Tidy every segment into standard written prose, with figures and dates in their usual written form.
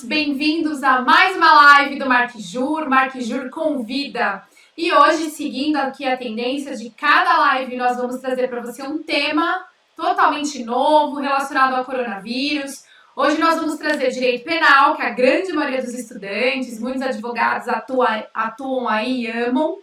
bem-vindos a mais uma live do Marquijur. Marquijur convida. E hoje, seguindo aqui a tendência de cada live, nós vamos trazer para você um tema totalmente novo relacionado ao coronavírus. Hoje nós vamos trazer direito penal, que a grande maioria dos estudantes, muitos advogados atuam aí e amam.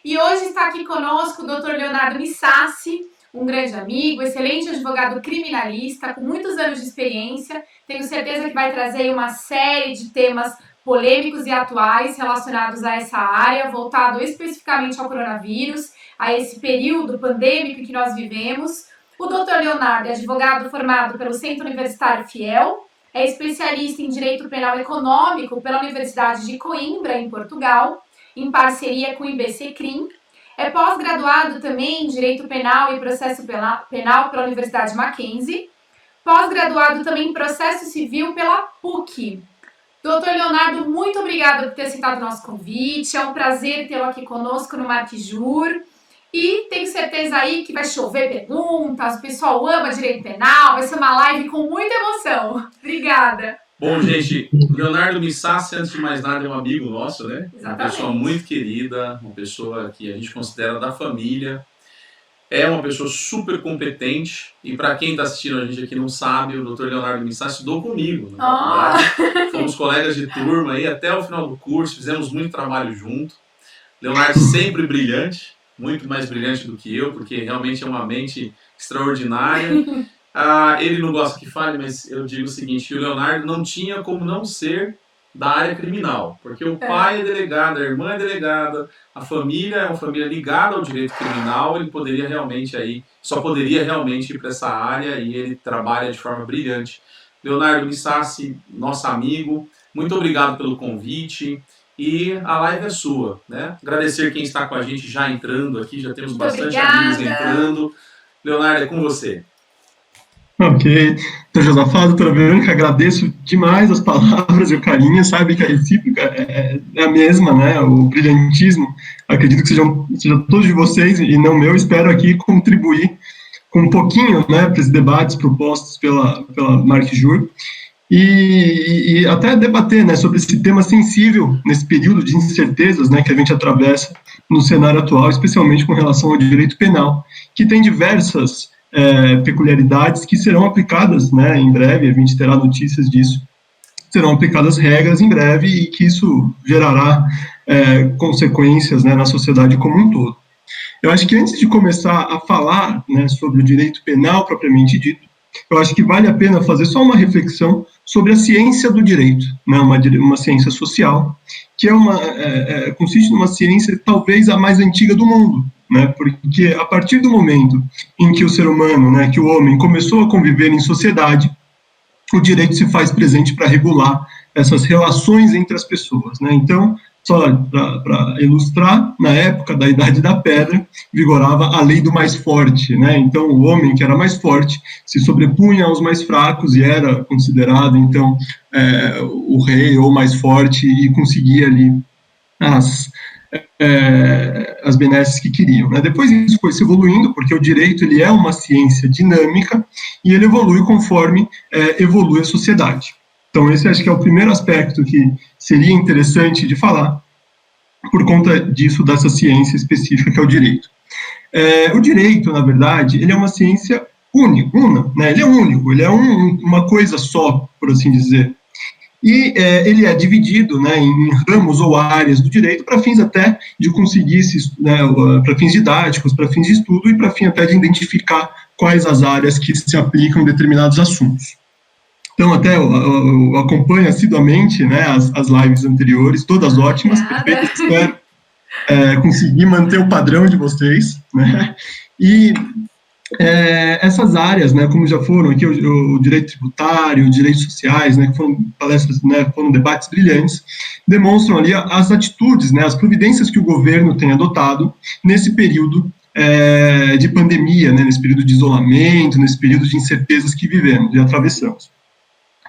E hoje está aqui conosco o Dr. Leonardo Missassi, um grande amigo, excelente advogado criminalista, com muitos anos de experiência. Tenho certeza que vai trazer uma série de temas polêmicos e atuais relacionados a essa área, voltado especificamente ao coronavírus, a esse período pandêmico que nós vivemos. O Dr. Leonardo é advogado formado pelo Centro Universitário Fiel, é especialista em Direito Penal Econômico pela Universidade de Coimbra, em Portugal, em parceria com o IBC-CRIM. É pós-graduado também em Direito Penal e Processo Penal pela Universidade Mackenzie. Pós-graduado também em Processo Civil pela PUC. Doutor Leonardo, muito obrigada por ter aceitado o nosso convite. É um prazer tê-lo aqui conosco no Marquijur. E tenho certeza aí que vai chover perguntas, o pessoal ama direito penal, vai ser uma live com muita emoção. Obrigada. Bom, gente, Leonardo Missassi, antes de mais nada, é um amigo nosso, né? Exatamente. Uma pessoa muito querida, uma pessoa que a gente considera da família. É uma pessoa super competente. E para quem está assistindo a gente aqui não sabe, o Dr. Leonardo Missassi estudou comigo na faculdade. Fomos colegas de turma aí até o final do curso, fizemos muito trabalho junto. Leonardo sempre brilhante, muito mais brilhante do que eu, porque realmente é uma mente extraordinária. Ele não gosta que fale, mas eu digo o seguinte, que o Leonardo não tinha como não ser da área criminal, porque o pai é delegado, a irmã é delegada, a família é uma família ligada ao direito criminal, ele poderia realmente aí, só poderia realmente ir para essa área e ele trabalha de forma brilhante. Leonardo Missassi, nosso amigo, muito obrigado pelo convite e a live é sua, né? Agradecer quem está com a gente já entrando aqui, já temos bastante amigos entrando. Leonardo, é com você. Ok, doutor Josafá, doutora Verônica, agradeço demais as palavras e o carinho, sabe que a recíproca é a mesma, né, o brilhantismo, acredito que seja todos de vocês e não meu, espero aqui contribuir com um pouquinho, né, para esses debates propostos pela Marquijur e até debater, né, sobre esse tema sensível nesse período de incertezas, né, que a gente atravessa no cenário atual, especialmente com relação ao direito penal, que tem diversas peculiaridades que serão aplicadas, né, em breve, a gente terá notícias disso, serão aplicadas regras em breve e que isso gerará consequências, né, na sociedade como um todo. Eu acho que antes de começar a falar, né, sobre o direito penal propriamente dito, eu acho que vale a pena fazer só uma reflexão sobre a ciência do direito, né, uma ciência social, que consiste numa ciência talvez a mais antiga do mundo, né, porque a partir do momento em que o ser humano, né, que o homem começou a conviver em sociedade, o direito se faz presente para regular essas relações entre as pessoas, né. Então, só para ilustrar, na época da Idade da Pedra, vigorava a lei do mais forte, né, então o homem que era mais forte se sobrepunha aos mais fracos e era considerado, então, o rei ou mais forte e conseguia ali as benesses que queriam, né? Depois isso foi se evoluindo, porque o direito ele é uma ciência dinâmica e ele evolui conforme evolui a sociedade. Então esse acho que é o primeiro aspecto que seria interessante de falar, por conta disso, dessa ciência específica que é o direito. O direito, na verdade, ele é uma ciência única, né? Ele é único, ele é uma coisa só, por assim dizer. E ele é dividido, né, em ramos ou áreas do direito para fins até de conseguir, né, para fins didáticos, para fins de estudo e para fim até de identificar quais as áreas que se aplicam em determinados assuntos. Então, até eu acompanho assiduamente, né, as lives anteriores, todas ótimas, perfeitas, espero conseguir manter o padrão de vocês, né, e essas áreas, né, como já foram aqui o direito tributário, direitos sociais, né, que foram palestras, né, foram debates brilhantes, demonstram ali as atitudes, né, as providências que o governo tem adotado nesse período de pandemia, né, nesse período de isolamento, nesse período de incertezas que vivemos e atravessamos.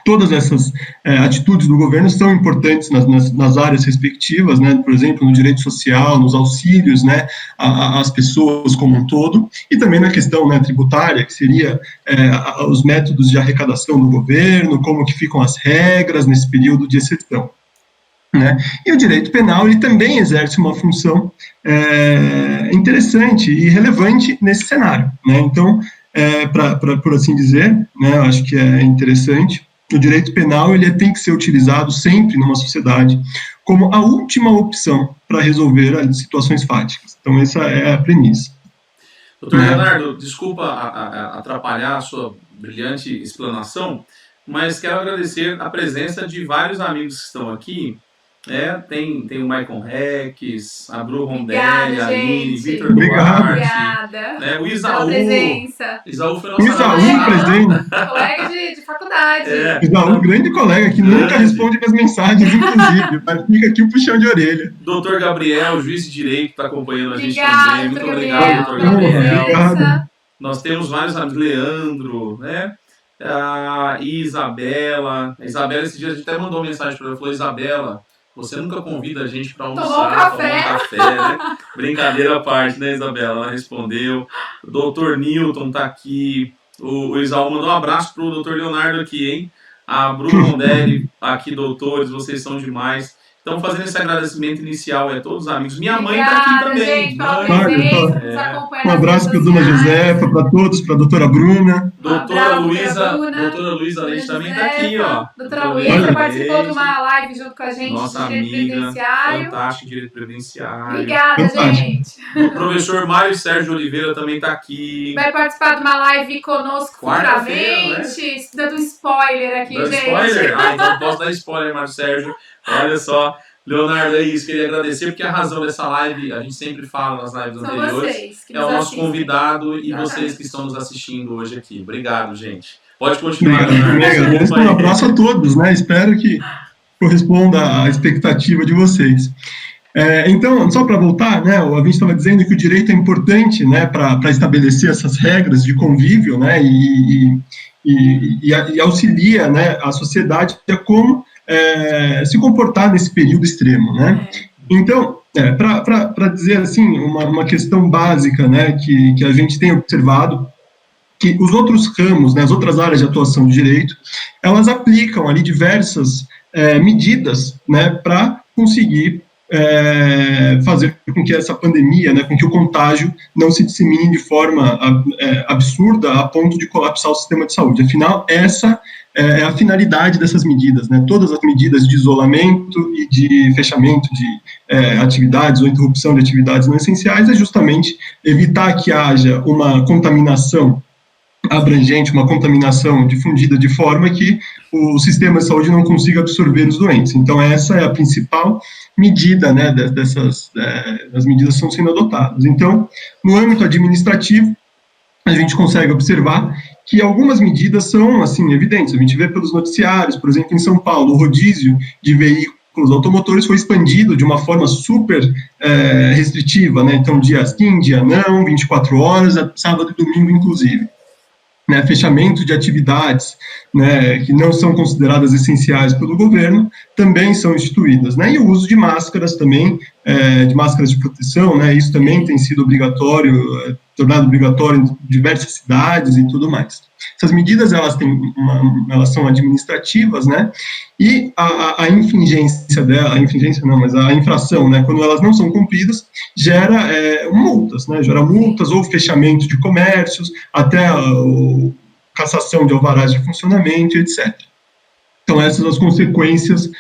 todas essas atitudes do governo são importantes nas áreas respectivas, né, por exemplo, no direito social, nos auxílios, né, às pessoas como um todo, e também na questão, né, tributária, que seria os métodos de arrecadação do governo, como que ficam as regras nesse período de exceção. Né? E o direito penal ele também exerce uma função interessante e relevante nesse cenário. Né? Então, por assim dizer, né, eu acho que é interessante, o direito penal ele tem que ser utilizado sempre numa sociedade como a última opção para resolver as situações fáticas. Então, essa é a premissa. Doutor Leonardo, desculpa atrapalhar a sua brilhante explanação, mas quero agradecer a presença de vários amigos que estão aqui. Tem o Maicon Rex, a Bru Rondelli, a Aline, Vitor Duarte, né, o Isaú. Isaú foi nosso presente. Colega de faculdade. Isaú, grande colega, que nunca responde minhas mensagens, inclusive, mas fica aqui o puxão de orelha. Doutor Gabriel, juiz de direito, que está acompanhando a gente Obrigada, também. Muito obrigado, doutor Gabriel. Obrigado. Nós temos vários amigos, Leandro, né? A Isabela. A Isabela, esse dia a gente até mandou mensagem para ela, falou: Isabela, você nunca convida a gente para almoçar, tomar um café, né? Brincadeira à parte, né, Isabela? Ela respondeu. O doutor Newton tá aqui. O Isaú mandou um abraço pro doutor Leonardo aqui, hein? A Bruno Rondelli, aqui, doutores, vocês são demais. Então, fazendo esse agradecimento inicial a todos os amigos. Minha mãe está aqui também. Gente, um abraço para a dona Josefa, para todos, para a doutora Bruna. Doutora Luísa Leite também está aqui, ó. Doutora Luísa participou de uma live junto com a gente. Nossa amiga, fantástico, direito previdenciário. Obrigada, gente. O professor Mário Sérgio Oliveira também está aqui. Vai participar de uma live conosco futuramente. Né? Dando spoiler aqui, gente. Spoiler? Então posso dar spoiler, Mário Sérgio. Olha só, Leonardo, é isso, queria agradecer, porque a razão dessa live, a gente sempre fala nas lives anteriores, é o nosso convidado e vocês que estão nos assistindo hoje aqui. Obrigado, gente. Pode continuar, Leonardo. Um abraço a todos, né? Espero que corresponda à expectativa de vocês. Então, só para voltar, né, a gente estava dizendo que o direito é importante, né, para estabelecer essas regras de convívio, né, e auxilia, né, a sociedade a como se comportar nesse período extremo, né? Então, para dizer assim, uma questão básica, né, que a gente tem observado, que os outros ramos, né, as outras áreas de atuação do direito, elas aplicam ali diversas medidas, né, para conseguir fazer com que essa pandemia, né, com que o contágio não se dissemine de forma absurda a ponto de colapsar o sistema de saúde. Afinal, essa é a finalidade dessas medidas, né? Todas as medidas de isolamento e de fechamento de atividades ou interrupção de atividades não essenciais é justamente evitar que haja uma contaminação abrangente, uma contaminação difundida de forma que o sistema de saúde não consiga absorver os doentes. Então, essa é a principal medida, né, as medidas que estão sendo adotadas. Então, no âmbito administrativo, a gente consegue observar que algumas medidas são, assim, evidentes. A gente vê pelos noticiários, por exemplo, em São Paulo, o rodízio de veículos automotores foi expandido de uma forma super restritiva, né? Então, dia sim, dia não, 24 horas, sábado e domingo, inclusive. Né, fechamento de atividades, né, que não são consideradas essenciais pelo governo, também são instituídas, né, e o uso de máscaras também, de máscaras de proteção, né, isso também tem sido obrigatório, tornado obrigatório em diversas cidades e tudo mais. Essas medidas, elas são administrativas, né, e a infringência dela, a infração, né, quando elas não são cumpridas, gera multas, né, ou fechamento de comércios, até cassação de alvarás de funcionamento, etc. Então, essas são as consequências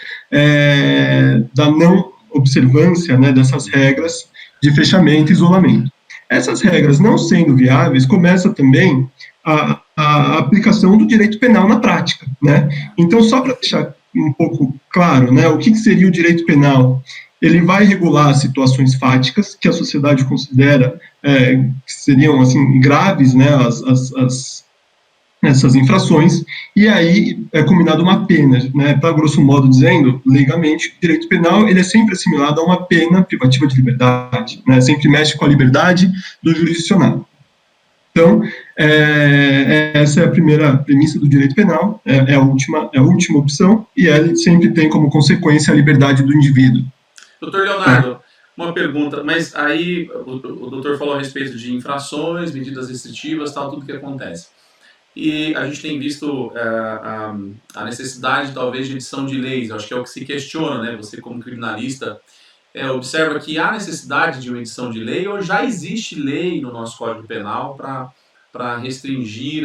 da não observância, né, dessas regras de fechamento e isolamento. Essas regras não sendo viáveis, começa também a aplicação do direito penal na prática, né? Então, só para deixar um pouco claro, né, o que seria o direito penal? Ele vai regular situações fáticas que a sociedade considera que seriam, assim, graves, né, essas infrações, e aí é combinado uma pena, né, para grosso modo dizendo, legalmente, o direito penal ele é sempre assimilado a uma pena privativa de liberdade, né, sempre mexe com a liberdade do jurisdicionado. Então, essa é a primeira premissa do direito penal, é a última opção, e ele sempre tem como consequência a liberdade do indivíduo. Doutor Leonardo, uma pergunta, mas aí o doutor falou a respeito de infrações, medidas restritivas, tal, tudo que acontece. E a gente tem visto a necessidade, talvez, de edição de leis. Eu acho que é o que se questiona, né? Você, como criminalista, observa que há necessidade de uma edição de lei ou já existe lei no nosso Código Penal para restringir,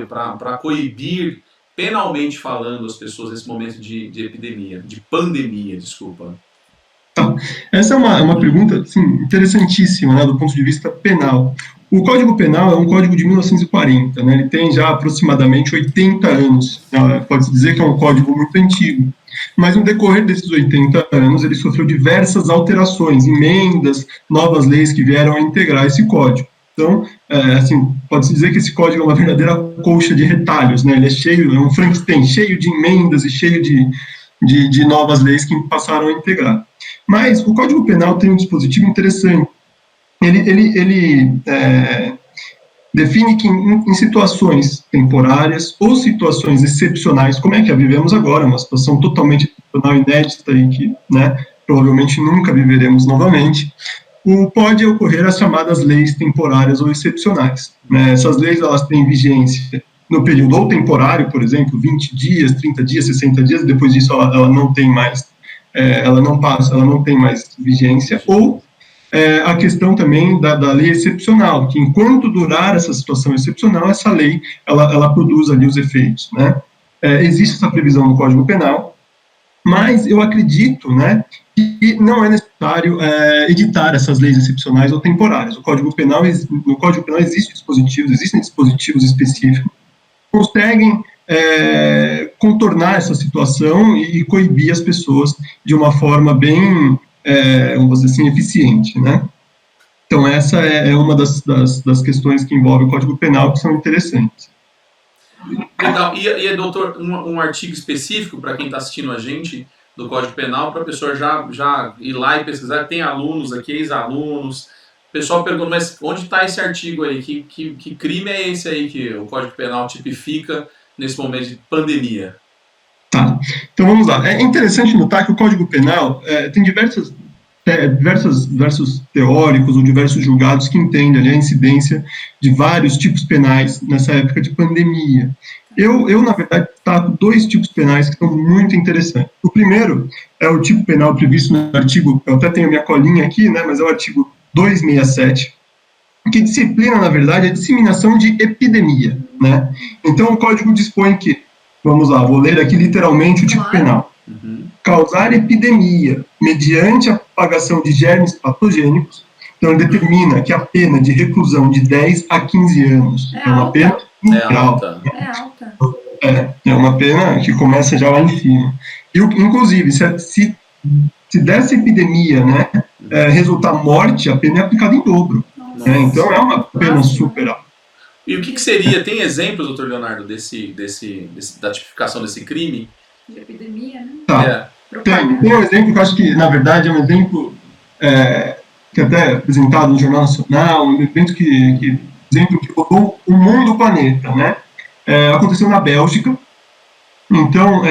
para coibir, penalmente falando, as pessoas nesse momento de epidemia, de pandemia, desculpa. Essa é uma pergunta assim, interessantíssima, né, do ponto de vista penal. O Código Penal é um código de 1940, né, ele tem já aproximadamente 80 anos, pode-se dizer que é um código muito antigo, mas no decorrer desses 80 anos ele sofreu diversas alterações, emendas, novas leis que vieram a integrar esse código. Então, assim, pode-se dizer que esse código é uma verdadeira colcha de retalhos, né, ele é um Frankenstein, cheio de emendas e cheio de novas leis que passaram a integrar. Mas o Código Penal tem um dispositivo interessante. Ele define que em situações temporárias ou situações excepcionais, como é que a vivemos agora, uma situação totalmente excepcional, inédita e que, né, provavelmente nunca viveremos novamente, pode ocorrer as chamadas leis temporárias ou excepcionais. Né? Essas leis elas têm vigência no período ou temporário, por exemplo, 20 dias, 30 dias, 60 dias, e depois disso ela não tem mais, ela não tem mais vigência, ou a questão também da lei excepcional, que enquanto durar essa situação excepcional, essa lei, ela produz ali os efeitos, né? Existe essa previsão no Código Penal, mas eu acredito, né, que não é necessário editar essas leis excepcionais ou temporárias. No Código Penal existem dispositivos específicos que conseguem contornar essa situação e coibir as pessoas de uma forma bem, vamos dizer assim, eficiente, né? Então, essa é uma das questões que envolve o Código Penal que são interessantes. Legal. E doutor, um artigo específico para quem está assistindo a gente do Código Penal, para a pessoa já ir lá e pesquisar? Tem alunos aqui, ex-alunos. O pessoal pergunta, mas onde está esse artigo aí? Que crime é esse aí que o Código Penal tipifica nesse momento de pandemia? Tá, então vamos lá. É interessante notar que o Código Penal tem diversos teóricos ou diversos julgados que entendem ali a incidência de vários tipos penais nessa época de pandemia. Eu na verdade, destaco dois tipos penais que são muito interessantes. O primeiro é o tipo penal previsto no artigo, eu até tenho a minha colinha aqui, né, mas é o artigo 267, que disciplina, na verdade, a disseminação de epidemia, né? Então, o Código dispõe que, vamos lá, vou ler aqui literalmente o tipo penal. Causar epidemia mediante a propagação de germes patogênicos, então ele determina que a pena de reclusão de 10 a 15 anos é uma pena alta. É uma pena que começa já lá em cima. E, inclusive, se dessa epidemia, né, resultar morte, a pena é aplicada em dobro. Né? Então é uma pena super alta. E o que seria, tem exemplos, doutor Leonardo, da tipificação desse crime? De epidemia, né? Tá. Tem um exemplo que eu acho que, na verdade, é um exemplo que é até apresentado no Jornal Nacional, um exemplo que rodou o mundo, o planeta, né? Aconteceu na Bélgica. Então,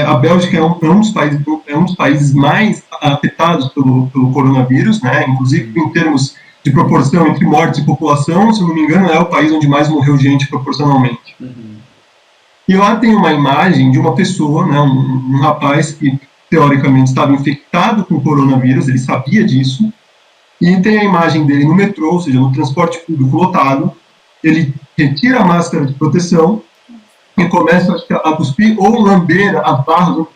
a Bélgica é um dos países mais afetados pelo coronavírus, né? Inclusive em termos de proporção entre mortes e população, se eu não me engano, é o país onde mais morreu gente proporcionalmente. E lá tem uma imagem de uma pessoa, né, um rapaz que teoricamente estava infectado com coronavírus, ele sabia disso, e tem a imagem dele no metrô, ou seja, no transporte público lotado, ele retira a máscara de proteção e começa a cuspir ou lamber as barras.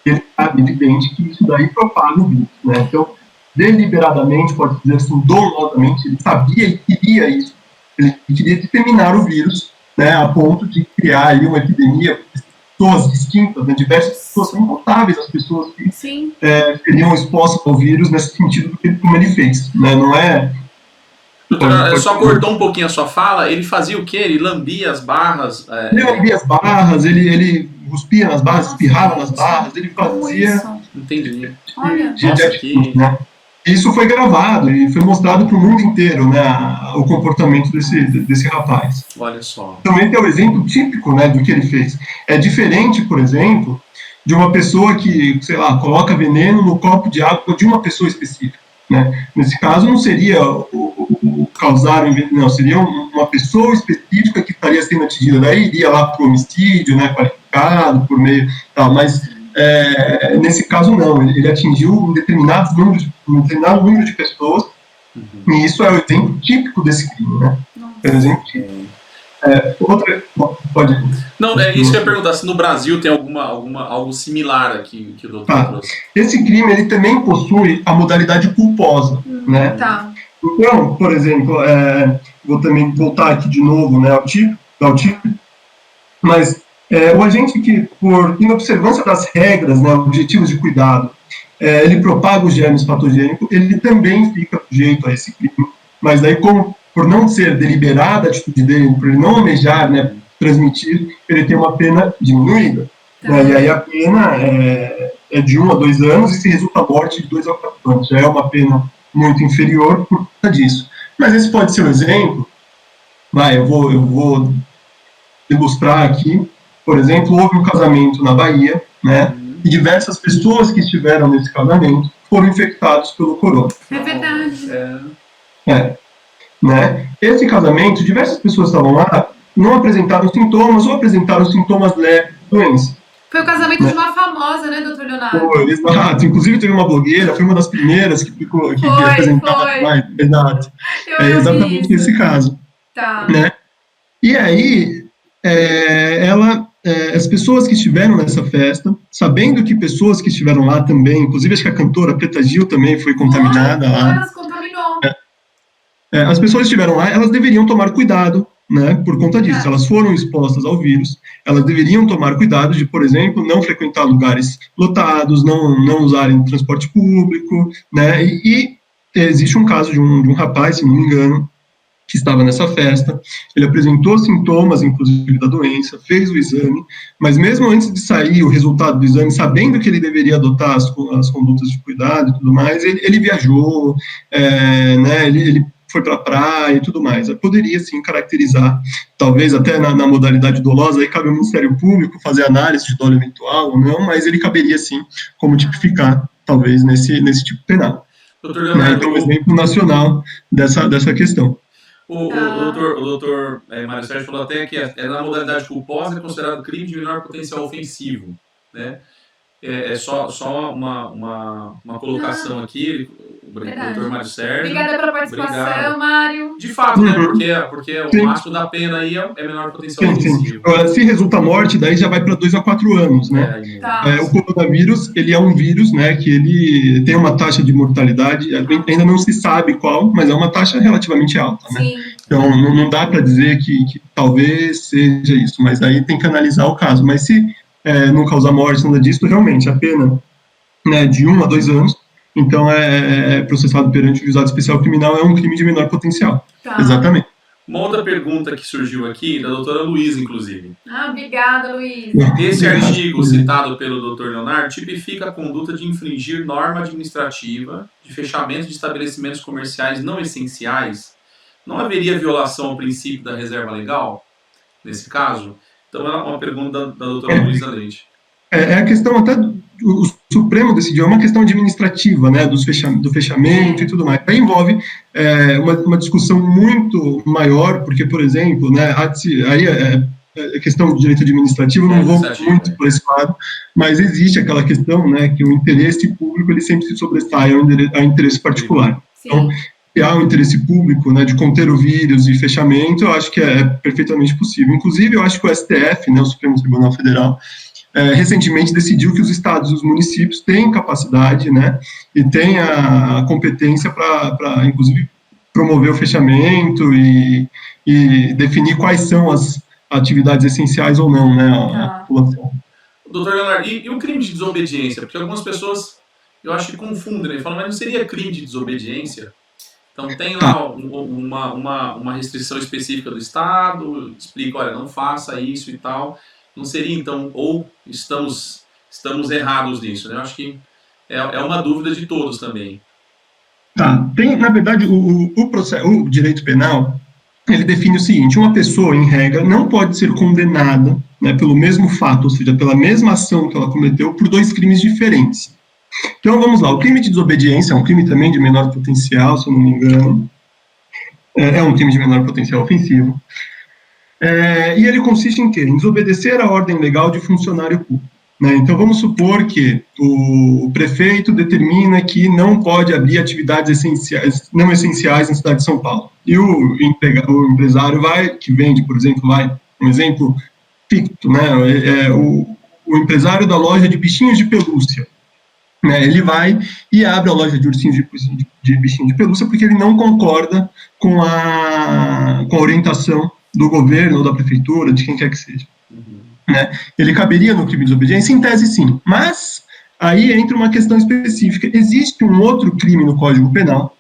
Ele sabe, evidente, que isso daí propaga o vírus, né? Então, deliberadamente, pode dizer assim, dolosamente, ele sabia e queria isso, ele queria disseminar o vírus, né, a ponto de criar aí uma epidemia, pessoas distintas, né, diversas pessoas, são incontáveis as pessoas que seriam expostas ao vírus nesse sentido como ele fez, né, não é... Doutor, só cortou um pouquinho a sua fala, ele fazia o quê? Ele lambia as barras? Ele lambia as barras, ele cuspia nas barras, espirrava nas barras, ele fazia... Entendi. Olha, né? Isso foi gravado e foi mostrado para o mundo inteiro, né, o comportamento desse rapaz. Olha só. Também é o exemplo típico, né, do que ele fez. É diferente, por exemplo, de uma pessoa que, sei lá, coloca veneno no copo de água de uma pessoa específica, né? Nesse caso, não seria o causar o envenenamento, não, seria uma pessoa específica que estaria sendo atingida, daí iria lá para o homicídio, né, qualificado, por meio tal, mas nesse caso não, ele atingiu um determinado número de pessoas, e isso é o exemplo típico desse crime, né? É o exemplo típico. Outra, pode. Não, é isso que eu ia perguntar, se no Brasil tem algo similar aqui que o doutor trouxe. Esse crime, ele também possui a modalidade culposa, né? Tá. Então, por exemplo, vou também voltar aqui de novo, né, ao tipo, mas o agente que, por inobservância das regras, né, objetivos de cuidado, ele propaga os germes patogênicos, ele também fica sujeito a esse crime, mas daí, como por não ser deliberada a atitude dele, por ele não almejar, né, transmitir, ele tem uma pena diminuída. Né, e aí a pena é de 1 a 2 anos e se resulta a morte de 2 a 4 anos. Já é uma pena muito inferior por conta disso. Mas esse pode ser um exemplo. Eu vou ilustrar aqui. Por exemplo, houve um casamento na Bahia, né, e diversas pessoas que estiveram nesse casamento foram infectados pelo corona. É verdade. Né? Esse casamento, diversas pessoas estavam lá, não apresentaram sintomas ou apresentaram sintomas leves de doença. Foi o casamento de uma famosa, né, doutor Leonardo? Foi, exato. Inclusive teve uma blogueira, foi uma das primeiras que apresentava mais. Exato. É exatamente esse caso. Tá. Né? E aí, as pessoas que estiveram nessa festa, sabendo que pessoas que estiveram lá também, inclusive acho que a cantora Preta Gil também foi contaminada lá. Ela se contaminou. As pessoas que estiveram lá, elas deveriam tomar cuidado, né, por conta disso. Elas foram expostas ao vírus, elas deveriam tomar cuidado de, por exemplo, não frequentar lugares lotados, não usarem transporte público, né, e existe um caso de um rapaz, se não me engano, que estava nessa festa, ele apresentou sintomas, inclusive, da doença, fez o exame, mas mesmo antes de sair o resultado do exame, sabendo que ele deveria adotar as condutas de cuidado e tudo mais, ele viajou, né, ele foi para a praia e tudo mais. Poderia, sim, caracterizar, talvez até na modalidade dolosa, aí cabe ao Ministério Público fazer análise de dolo eventual ou não, mas ele caberia, sim, como tipificar, talvez, nesse tipo penal. Doutor Leonardo, então, um exemplo nacional dessa questão. O doutor Mário Sérgio falou até que na modalidade culposa é considerado crime de menor potencial ofensivo, né? Só uma colocação aqui, o doutor Mário Sérgio. Obrigada pela participação, Mário. De fato, né? Porque o máximo da pena aí é menor potencial ofensivo. Se resulta morte, daí já vai para 2 a 4 anos, né? O coronavírus, ele é um vírus, né, que ele tem uma taxa de mortalidade, ainda não se sabe qual, mas é uma taxa relativamente alta, né? Sim. Então, não dá para dizer que talvez seja isso, mas aí tem que analisar o caso. Mas se não causar morte, nada disso, realmente, a pena, né, de 1 a 2 anos, então processado perante o juizado especial criminal, é um crime de menor potencial. Tá. Exatamente. Uma outra pergunta que surgiu aqui, da doutora Luísa, inclusive. Obrigada, Luísa. Esse artigo citado pelo doutor Leonardo tipifica a conduta de infringir norma administrativa de fechamento de estabelecimentos comerciais não essenciais. Não haveria violação ao princípio da reserva legal, nesse caso? Então, é uma pergunta da doutora Luísa Leite. A questão até, o Supremo decidiu, é uma questão administrativa, né, do fechamento e tudo mais. Aí envolve uma discussão muito maior, porque, por exemplo, né, aí a questão do direito administrativo não vou muito por esse lado, mas existe aquela questão, né, que o interesse público ele sempre se sobressai ao interesse particular. Sim. Então, se há um interesse público, né, de conter o vírus e fechamento, eu acho que é perfeitamente possível. Inclusive, eu acho que o STF, né, o Supremo Tribunal Federal, recentemente decidiu que os estados e os municípios têm capacidade, né, e têm a competência para, inclusive, promover o fechamento e definir quais são as atividades essenciais ou não, né, à população. Doutor Leonardo, e o crime de desobediência? Porque algumas pessoas, eu acho que confundem, né, falam, mas não seria crime de desobediência? Então tem lá uma restrição específica do Estado, explica, olha, não faça isso e tal. Não seria, então, ou estamos errados nisso, né? Eu acho que é uma dúvida de todos também. Tá, na verdade, o direito penal, ele define o seguinte: uma pessoa, em regra, não pode ser condenada, né, pelo mesmo fato, ou seja, pela mesma ação que ela cometeu, por dois crimes diferentes. Então, vamos lá, o crime de desobediência é um crime também de menor potencial, se eu não me engano, é um crime de menor potencial ofensivo, e ele consiste em quê? Em desobedecer a ordem legal de funcionário público. Né? Então, vamos supor que o prefeito determina que não pode abrir atividades não essenciais na cidade de São Paulo. E o empresário que vende, por exemplo, um exemplo ficto, né? O empresário da loja de bichinhos de pelúcia, né? Ele vai e abre a loja de ursinhos de bichinho de pelúcia porque ele não concorda com a orientação do governo ou da prefeitura, de quem quer que seja. Né? Ele caberia no crime de desobediência? Em tese, sim. Mas aí entra uma questão específica. Existe um outro crime no Código Penal,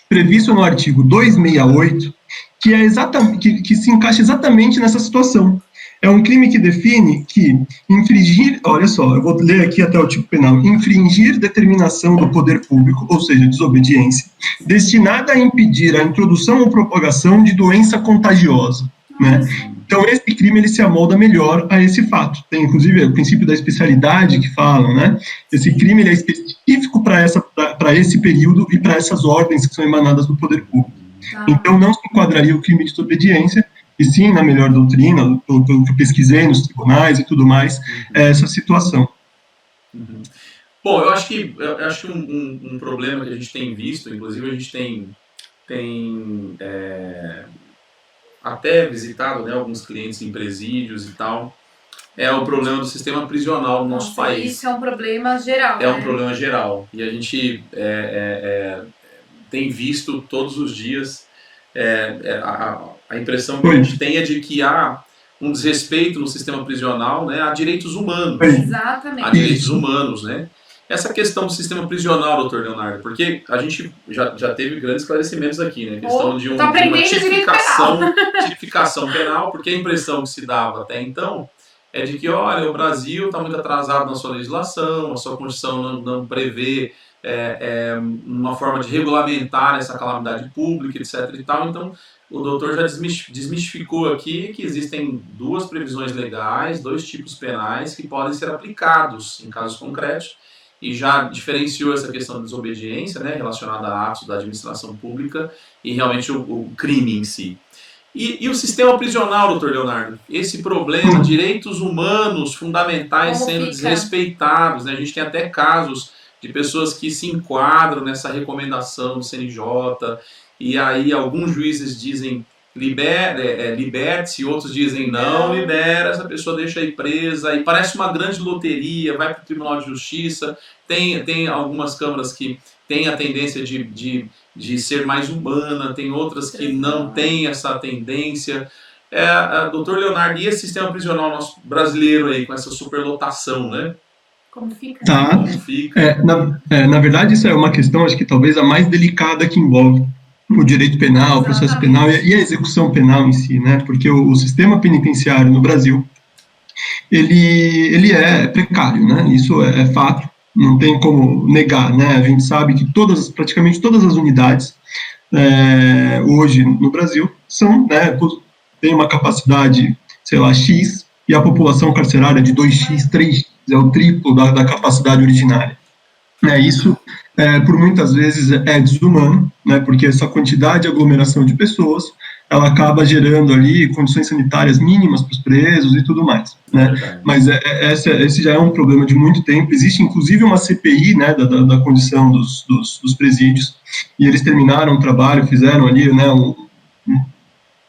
previsto no artigo 268, que se encaixa exatamente nessa situação. É um crime que define que infringir, olha só, eu vou ler aqui até o tipo penal, infringir determinação do poder público, ou seja, desobediência, destinada a impedir a introdução ou propagação de doença contagiosa, né? Então, esse crime, ele se amolda melhor a esse fato. Tem, inclusive, o princípio da especialidade que falam, né? Esse crime, ele é específico para esse período e para essas ordens que são emanadas do poder público. Então, não se enquadraria o crime de desobediência, e sim, na melhor doutrina, pelo que eu pesquisei nos tribunais e tudo mais, essa situação. Bom, eu acho que um problema que a gente tem visto, inclusive a gente tem até visitado, né, alguns clientes em presídios e tal, é o problema do sistema prisional no nosso país. Isso é um problema geral. É um problema geral. E a gente tem visto todos os dias, a impressão que a gente tem é de que há um desrespeito no sistema prisional, né, a direitos humanos. Exatamente. A direitos humanos, né? Essa questão do sistema prisional, doutor Leonardo, porque a gente já teve grandes esclarecimentos aqui, né? A questão de uma tipificação penal, porque a impressão que se dava até então é de que, olha, o Brasil está muito atrasado na sua legislação, a sua Constituição não prevê uma forma de regulamentar essa calamidade pública, etc. e tal. Então, o doutor já desmistificou aqui que existem duas previsões legais, dois tipos penais que podem ser aplicados em casos concretos, e já diferenciou essa questão da desobediência, né, relacionada a atos da administração pública e realmente o crime em si. E o sistema prisional, doutor Leonardo, esse problema, direitos humanos fundamentais sendo desrespeitados, né, a gente tem até casos de pessoas que se enquadram nessa recomendação do CNJ, e aí alguns juízes dizem liberte-se, outros dizem não libera, essa pessoa deixa aí presa, e parece uma grande loteria, vai para o Tribunal de Justiça, tem algumas câmaras que têm a tendência de ser mais humana, tem outras que não têm essa tendência. Doutor Leonardo, e esse sistema prisional nosso brasileiro aí, com essa superlotação, né? Como fica? Tá. Como fica? Na verdade, isso é uma questão, acho que talvez a mais delicada que envolve o direito penal, o processo penal e a execução penal em si, né? Porque o sistema penitenciário no Brasil, ele é precário, né? Isso é fato, não tem como negar, né? A gente sabe que praticamente todas as unidades hoje no Brasil são, né, tem uma capacidade, sei lá, X, e a população carcerária de 2x, 3x, é o triplo da capacidade originária. Isso, por muitas vezes, é desumano, né, porque essa quantidade de aglomeração de pessoas, ela acaba gerando ali condições sanitárias mínimas para os presos e tudo mais, né? Mas esse já é um problema de muito tempo. Existe, inclusive, uma CPI, né, da condição dos presídios, e eles terminaram o trabalho, fizeram ali, né, um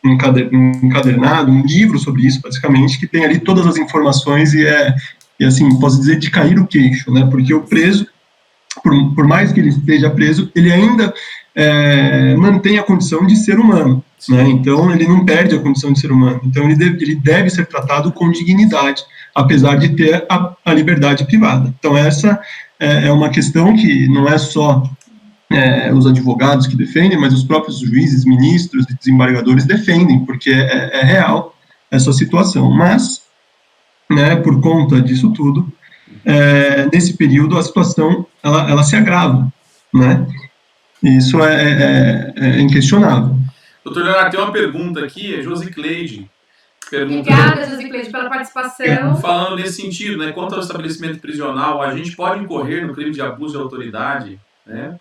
encadernado, um livro sobre isso, basicamente, que tem ali todas as informações e assim, posso dizer, de cair o queixo, né, porque o preso, por mais que ele esteja preso, ele ainda mantém a condição de ser humano, né? Então ele não perde a condição de ser humano, então ele deve ser tratado com dignidade, apesar de ter a liberdade privada. Então essa é uma questão que não é só os advogados que defendem, mas os próprios juízes, ministros e desembargadores defendem, porque é real essa situação, mas, né, por conta disso tudo, nesse período a situação ela se agrava, né? Isso é inquestionável. Doutor Leonardo, tem uma pergunta aqui, é Josicleide. Obrigada, Josicleide, pela participação. Falando nesse sentido, né, quanto ao estabelecimento prisional, a gente pode incorrer no crime de abuso de autoridade, né,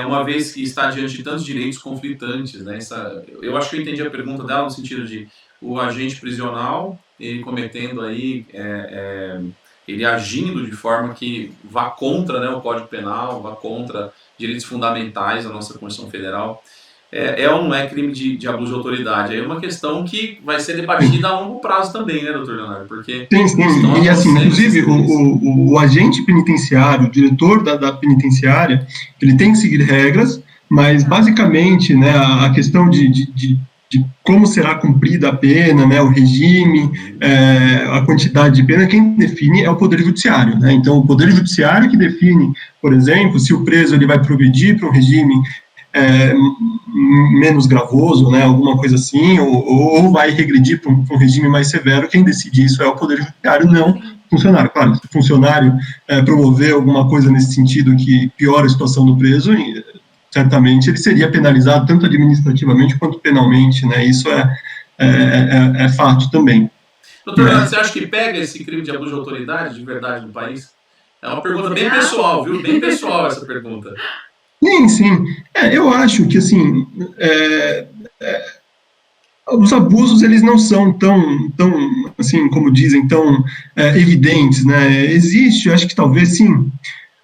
uma vez que está diante de tantos direitos conflitantes, né, eu acho que eu entendi a pergunta dela no sentido de o agente prisional, ele cometendo aí, ele agindo de forma que vá contra, né, o Código Penal, vá contra direitos fundamentais da nossa Constituição Federal. Ou não é crime de abuso de autoridade? É uma questão que vai ser debatida a longo prazo também, né, doutor Leonardo? Porque sim. E assim, inclusive, o agente penitenciário, o diretor da penitenciária, ele tem que seguir regras, mas basicamente, né, a questão de como será cumprida a pena, né, o regime, a quantidade de pena, quem define é o Poder Judiciário, né? Então, o Poder Judiciário que define, por exemplo, se o preso ele vai progredir para um regime menos gravoso, né, alguma coisa assim, ou vai regredir para um regime mais severo. Quem decide isso é o Poder Judiciário, não o funcionário. Claro, se o funcionário promover alguma coisa nesse sentido que piora a situação do preso, certamente ele seria penalizado tanto administrativamente quanto penalmente, né, isso é fato também. Doutor Leonardo, você acha que pega esse crime de abuso de autoridade de verdade no país? É uma pergunta bem pessoal, viu? Bem pessoal essa pergunta. Sim. Eu acho que, assim, os abusos, eles não são tão assim, como dizem, tão evidentes, né? Existe, eu acho que talvez sim,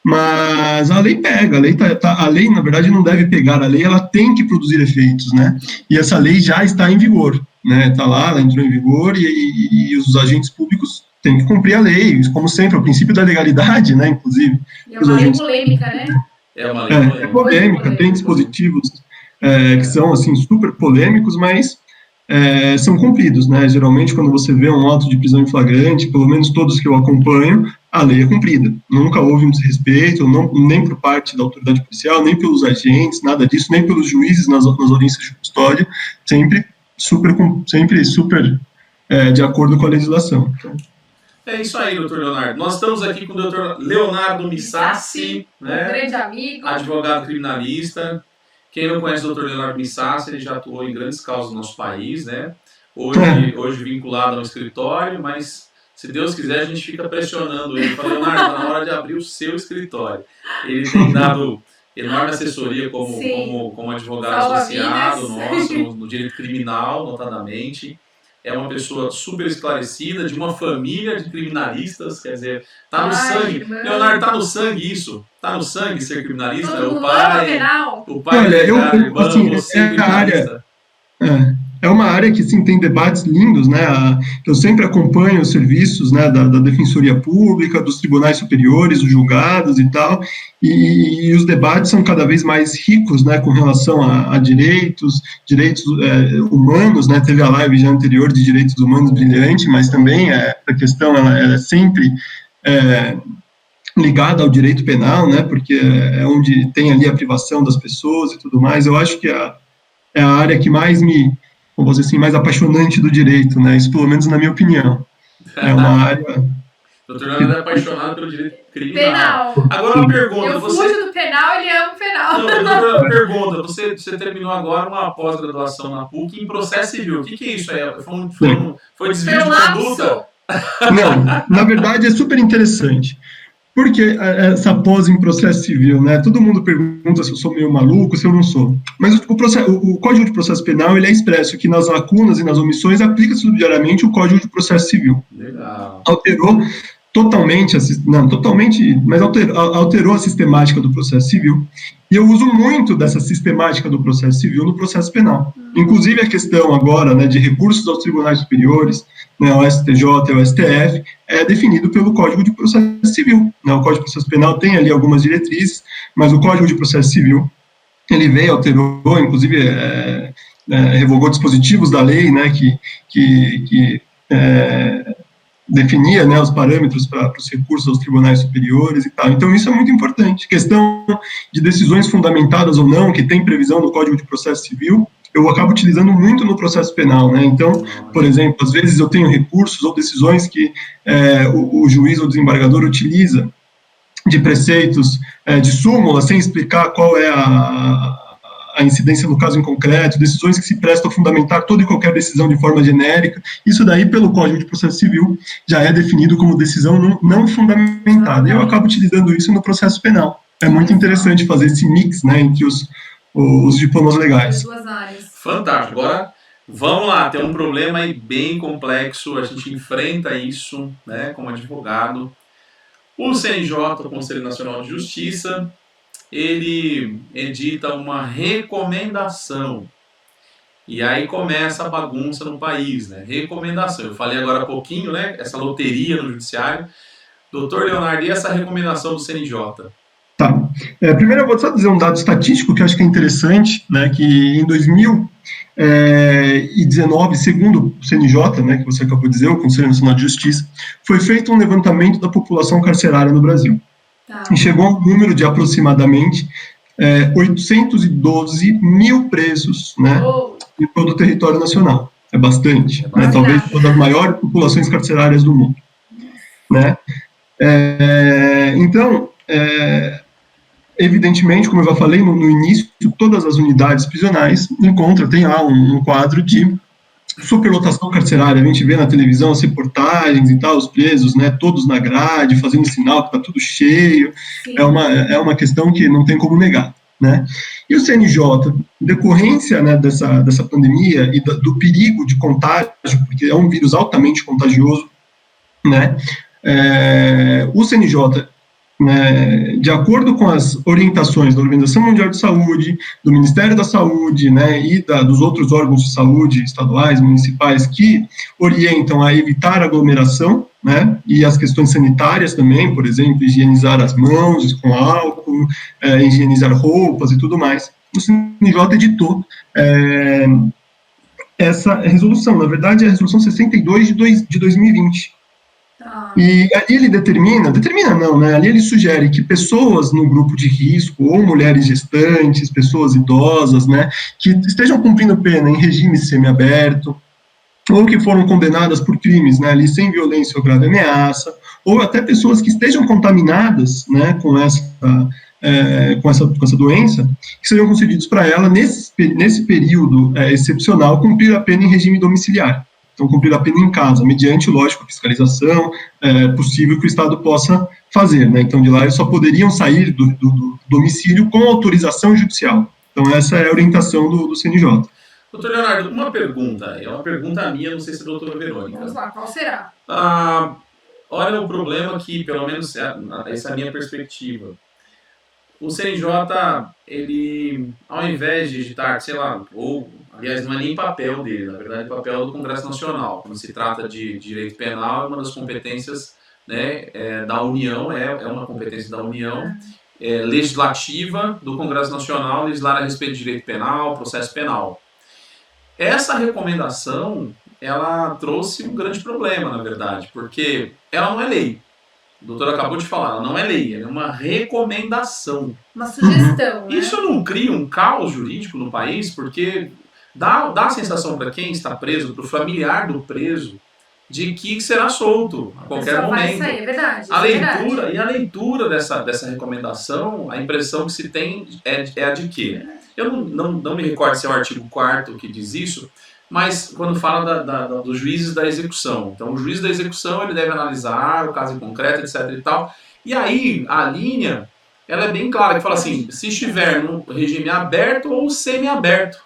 mas a lei pega, a lei, na verdade, não deve pegar, a lei, ela tem que produzir efeitos, né? E essa lei já está em vigor, né? Está lá, ela entrou em vigor e os agentes públicos têm que cumprir a lei, como sempre, o princípio da legalidade, né, inclusive. E é uma lei polêmica, né? É uma lei polêmica, tem dispositivos que são, assim, super polêmicos, mas são cumpridos, né? Geralmente, quando você vê um auto de prisão em flagrante, pelo menos todos que eu acompanho, a lei é cumprida. Nunca houve um desrespeito, nem por parte da autoridade policial, nem pelos agentes, nada disso, nem pelos juízes nas audiências de custódia, sempre super de acordo com a legislação. Então, é isso aí, doutor Leonardo. Nós estamos aqui com o doutor Leonardo Missassi, né? Um grande amigo. Advogado criminalista. Quem não conhece o doutor Leonardo Missassi, ele já atuou em grandes causas do nosso país, né? Hoje vinculado ao escritório, mas se Deus quiser a gente fica pressionando ele. Fala, Leonardo, está na hora de abrir o seu escritório. Ele tem dado enorme assessoria como advogado associado nosso, no direito criminal, notadamente. É uma pessoa super esclarecida, de uma família de criminalistas, quer dizer, tá no sangue. Irmão. Leonardo, tá no sangue isso? Tá no sangue ser criminalista? O pai, olha, assim, é uma área que, sim, tem debates lindos, né, eu sempre acompanho os serviços, né, da Defensoria Pública, dos tribunais superiores, os julgados e tal, e os debates são cada vez mais ricos, né, com relação a direitos humanos, né, teve a live já anterior de direitos humanos brilhante, mas também a questão ela é sempre ligada ao direito penal, né, porque é onde tem ali a privação das pessoas e tudo mais. Eu acho que é a área que mais vamos dizer assim, mais apaixonante do direito, né? Isso, pelo menos, na minha opinião. É uma área... Doutor Leonardo é apaixonado pelo direito criminal. Agora uma pergunta. Eu fujo do penal, ele ama o penal. Não, uma pergunta. Você terminou agora uma pós-graduação na PUC em processo civil. O que é isso aí? Foi desvio de conduta? Não, na verdade é super interessante. Porque essa pós em processo civil, né? Todo mundo pergunta se eu sou meio maluco, se eu não sou. Mas o Código de Processo Penal, ele é expresso que nas lacunas e nas omissões aplica subsidiariamente o Código de Processo Civil. Legal. Alterou totalmente, mas alterou a sistemática do processo civil. E eu uso muito dessa sistemática do processo civil no processo penal. Inclusive a questão agora, né, de recursos aos tribunais superiores, né, ao STJ e ao STF, é definido pelo Código de Processo Civil. Né? O Código de Processo Penal tem ali algumas diretrizes, mas o Código de Processo Civil, ele veio, alterou, inclusive revogou dispositivos da lei, né, que definia, né, os parâmetros para os recursos aos tribunais superiores e tal. Então, isso é muito importante. Questão de decisões fundamentadas ou não, que tem previsão no Código de Processo Civil, eu acabo utilizando muito no processo penal, né? Então, por exemplo, às vezes eu tenho recursos ou decisões que o juiz ou desembargador utiliza de preceitos, de súmula, sem explicar qual é a incidência no caso em concreto, decisões que se prestam a fundamentar toda e qualquer decisão de forma genérica. Isso daí, pelo Código de Processo Civil, já é definido como decisão não fundamentada. E eu acabo utilizando isso no processo penal. É muito interessante fazer esse mix, né, entre os diplomas legais. Duas áreas. Fantástico. Agora, vamos lá, tem um problema aí bem complexo, a gente enfrenta isso, né, como advogado. O CNJ, o Conselho Nacional de Justiça, ele edita uma recomendação. E aí começa a bagunça no país, né? Recomendação. Eu falei agora há pouquinho, né? Essa loteria no judiciário. Doutor Leonardo, e essa recomendação do CNJ? Tá. Primeiro eu vou só dizer um dado estatístico que eu acho que é interessante, né? Que em 2019, segundo o CNJ, né, que você acabou de dizer, o Conselho Nacional de Justiça, foi feito um levantamento da população carcerária no Brasil. E chegou a um número de aproximadamente 812 mil presos, né, em todo o território nacional. É bastante, né, talvez uma das maiores populações carcerárias do mundo. Né? Então, evidentemente, como eu já falei no início, todas as unidades prisionais tem lá um quadro de superlotação carcerária. A gente vê na televisão as reportagens e tal, os presos, né, todos na grade, fazendo sinal que está tudo cheio. É uma questão que não tem como negar. Né? E o CNJ, em decorrência, né, dessa pandemia e do perigo de contágio, porque é um vírus altamente contagioso, né, o CNJ, né, de acordo com as orientações da Organização Mundial de Saúde, do Ministério da Saúde, né, e dos outros órgãos de saúde estaduais, municipais, que orientam a evitar aglomeração, né, e as questões sanitárias também, por exemplo, higienizar as mãos com álcool, higienizar roupas e tudo mais. O CNJ editou essa resolução, na verdade é a resolução 62 de 2020. E ali ele determina não, né? Ali ele sugere que pessoas no grupo de risco, ou mulheres gestantes, pessoas idosas, né, que estejam cumprindo pena em regime semiaberto, ou que foram condenadas por crimes, né, ali sem violência ou grave ameaça, ou até pessoas que estejam contaminadas, né, com essa doença, que sejam concedidos para ela, nesse período excepcional, cumprir a pena em regime domiciliar. Então, cumprir a pena em casa, mediante, lógico, a fiscalização possível que o Estado possa fazer. Né? Então, de lá, eles só poderiam sair do domicílio com autorização judicial. Então, essa é a orientação do CNJ. Doutor Leonardo, uma pergunta. É uma pergunta minha, não sei se é a doutora Verônica. Vamos lá, qual será? Olha o problema que, pelo menos, essa é a minha perspectiva. O CNJ, ele, ao invés de editar, sei lá, aliás, não é nem papel dele, na verdade é papel do Congresso Nacional. Quando se trata de direito penal, é uma das competências, né, da União, é uma competência da União, legislativa do Congresso Nacional, legislar a respeito de direito penal, processo penal. Essa recomendação, ela trouxe um grande problema, na verdade, porque ela não é lei. O doutor acabou de falar, ela não é lei, ela é uma recomendação. Uma sugestão, né? Isso não cria um caos jurídico no país, porque dá a sensação para quem está preso, para o familiar do preso, de que será solto a qualquer momento. Vai sair, é verdade. A leitura dessa recomendação, a impressão que se tem é a de quê? Eu não me recordo se é o artigo 4º que diz isso, mas quando fala dos juízes da execução. Então, o juiz da execução ele deve analisar o caso em concreto, etc. e tal. E aí, a linha, ela é bem clara, que fala assim, se estiver no regime aberto ou semi-aberto.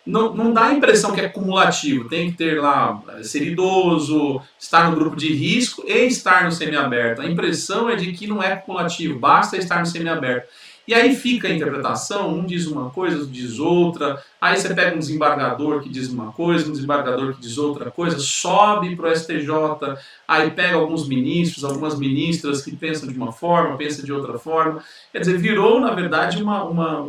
Não dá a impressão que é cumulativo, tem que ter lá, ser idoso, estar no grupo de risco e estar no semiaberto. A impressão é de que não é cumulativo, basta estar no semiaberto. E aí fica a interpretação, um diz uma coisa, outro diz outra, aí você pega um desembargador que diz uma coisa, um desembargador que diz outra coisa, sobe para o STJ, aí pega alguns ministros, algumas ministras que pensam de uma forma, pensam de outra forma. Quer dizer, virou, na verdade, uma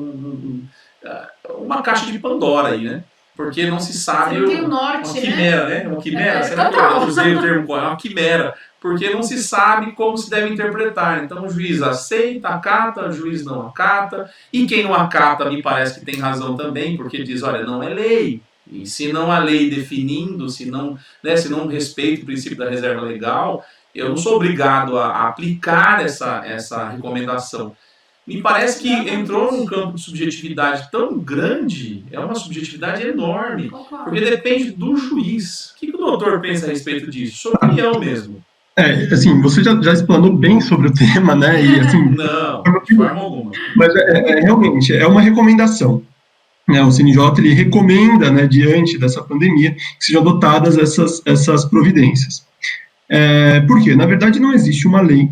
caixa de Pandora aí, né? Porque não se sabe... Não tem o norte, uma quimera, né? Uma quimera, será que eu usei o termo? É uma quimera, porque não se sabe como se deve interpretar. Então o juiz aceita, acata, o juiz não acata, e quem não acata me parece que tem razão também, porque diz, olha, não é lei, E se não a lei definindo, se não, né, se não respeito o princípio da reserva legal, eu não sou obrigado a aplicar essa recomendação. Me parece que entrou num campo de subjetividade tão grande, é uma subjetividade enorme, porque depende do juiz. O que o doutor pensa a respeito disso? Sua opinião mesmo. Assim, você já explanou bem sobre o tema, né? E, assim, não, de forma alguma. Mas realmente é uma recomendação. Né, o CNJ ele recomenda, né, diante dessa pandemia, que sejam adotadas essas providências. Por quê? Na verdade, não existe uma lei,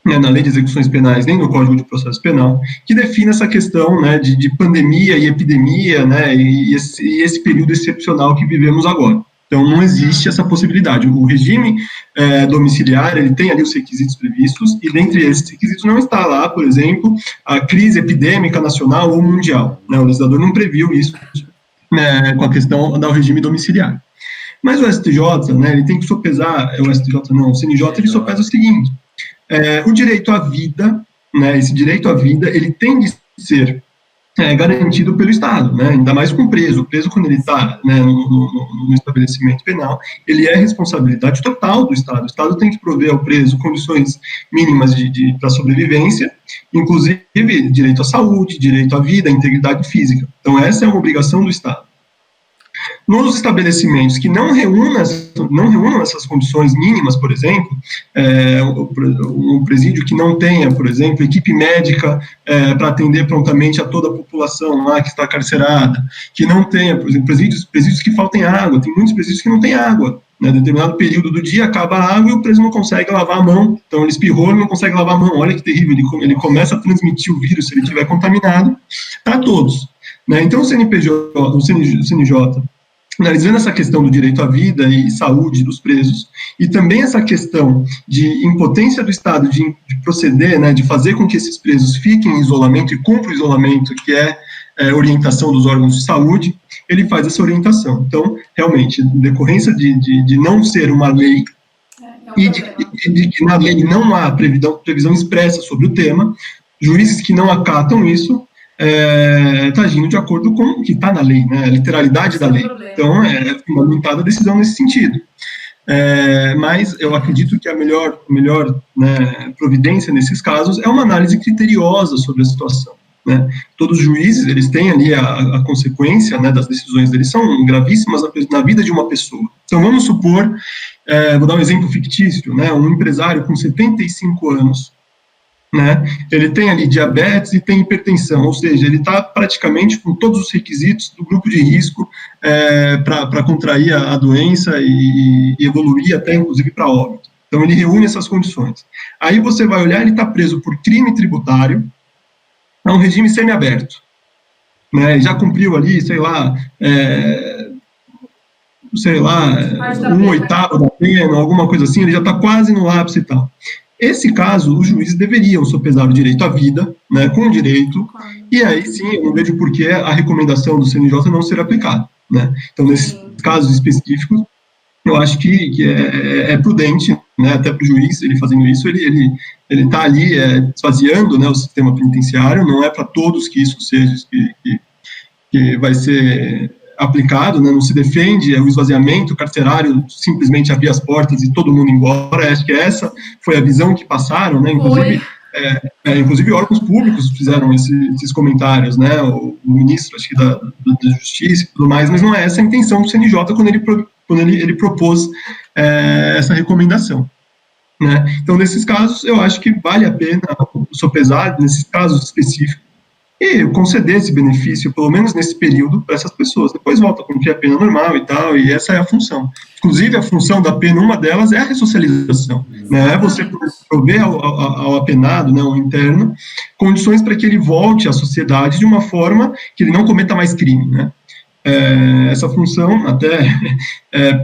né, na lei de execuções penais, nem no Código de Processo Penal, que defina essa questão, né, de pandemia e epidemia, né, e esse período excepcional que vivemos agora. Então, não existe essa possibilidade. O regime domiciliar, ele tem ali os requisitos previstos, e dentre esses requisitos não está lá, por exemplo, a crise epidêmica nacional ou mundial. Né? O legislador não previu isso, né, com a questão do regime domiciliar. Mas o STJ, né, ele tem que sopesar, o CNJ, ele sopesa o seguinte, o direito à vida, né, esse direito à vida, ele tem de ser garantido pelo Estado, né, ainda mais com o preso quando ele está, né, no estabelecimento penal, ele é responsabilidade total do Estado. O Estado tem que prover ao preso condições mínimas para sobrevivência, inclusive direito à saúde, direito à vida, à integridade física. Então essa é uma obrigação do Estado. Nos estabelecimentos que não reúnam essas condições mínimas, por exemplo, um presídio que não tenha, por exemplo, equipe médica para atender prontamente a toda a população lá que está carcerada, que não tenha, por exemplo, presídios que faltem água, tem muitos presídios que não têm água, né, em determinado período do dia acaba a água e o preso não consegue lavar a mão, então ele espirrou e não consegue lavar a mão, olha que terrível, ele começa a transmitir o vírus, se ele estiver contaminado, para todos. Né? Então o CNJ, analisando essa questão do direito à vida e saúde dos presos, e também essa questão de impotência do Estado de proceder, né, de fazer com que esses presos fiquem em isolamento e cumpram o isolamento, que é orientação dos órgãos de saúde, ele faz essa orientação. Então, realmente, em decorrência de não ser uma lei, e de que na lei não há previsão expressa sobre o tema, juízes que não acatam isso, está agindo de acordo com o que está na lei, né, a literalidade da lei. Então, é fundamentada a decisão nesse sentido. Mas eu acredito que a melhor né, providência nesses casos é uma análise criteriosa sobre a situação. Né? Todos os juízes, eles têm ali a consequência, né, das decisões deles, são gravíssimas na vida de uma pessoa. Então, vamos supor, vou dar um exemplo fictício, né, um empresário com 75 anos, né, ele tem ali diabetes e tem hipertensão, ou seja, ele está praticamente com todos os requisitos do grupo de risco para contrair a doença e evoluir até, inclusive, para óbito. Então, ele reúne essas condições. Aí você vai olhar, ele está preso por crime tributário, é um regime semiaberto. Né, já cumpriu ali, sei lá, 1/8 da pena, alguma coisa assim, ele já está quase no ápice e tal. Esse caso, os juízes deveriam sopesar o direito à vida, né, com o direito, e aí sim, eu não vejo por que a recomendação do CNJ não ser aplicada. Né? Então, nesses casos específicos, eu acho que é prudente, né, até para o juiz, ele fazendo isso, ele está ali esvaziando, né, o sistema penitenciário, não é para todos que isso seja, que vai ser aplicado, né, não se defende o esvaziamento carcerário, simplesmente abrir as portas e todo mundo embora. Acho que essa foi a visão que passaram, né, inclusive órgãos públicos fizeram esses comentários, né, o ministro, acho que da Justiça e tudo mais, mas não é essa a intenção do CNJ quando ele propôs essa recomendação. Né. Então, nesses casos, eu acho que vale a pena sopesar, nesses casos específicos, e conceder esse benefício, pelo menos nesse período, para essas pessoas. Depois volta a cumprir a pena normal e tal, e essa é a função. Inclusive, a função da pena, uma delas é a ressocialização. Né? É você prover ao apenado, né, ao interno, condições para que ele volte à sociedade de uma forma que ele não cometa mais crime. Né? Essa função, até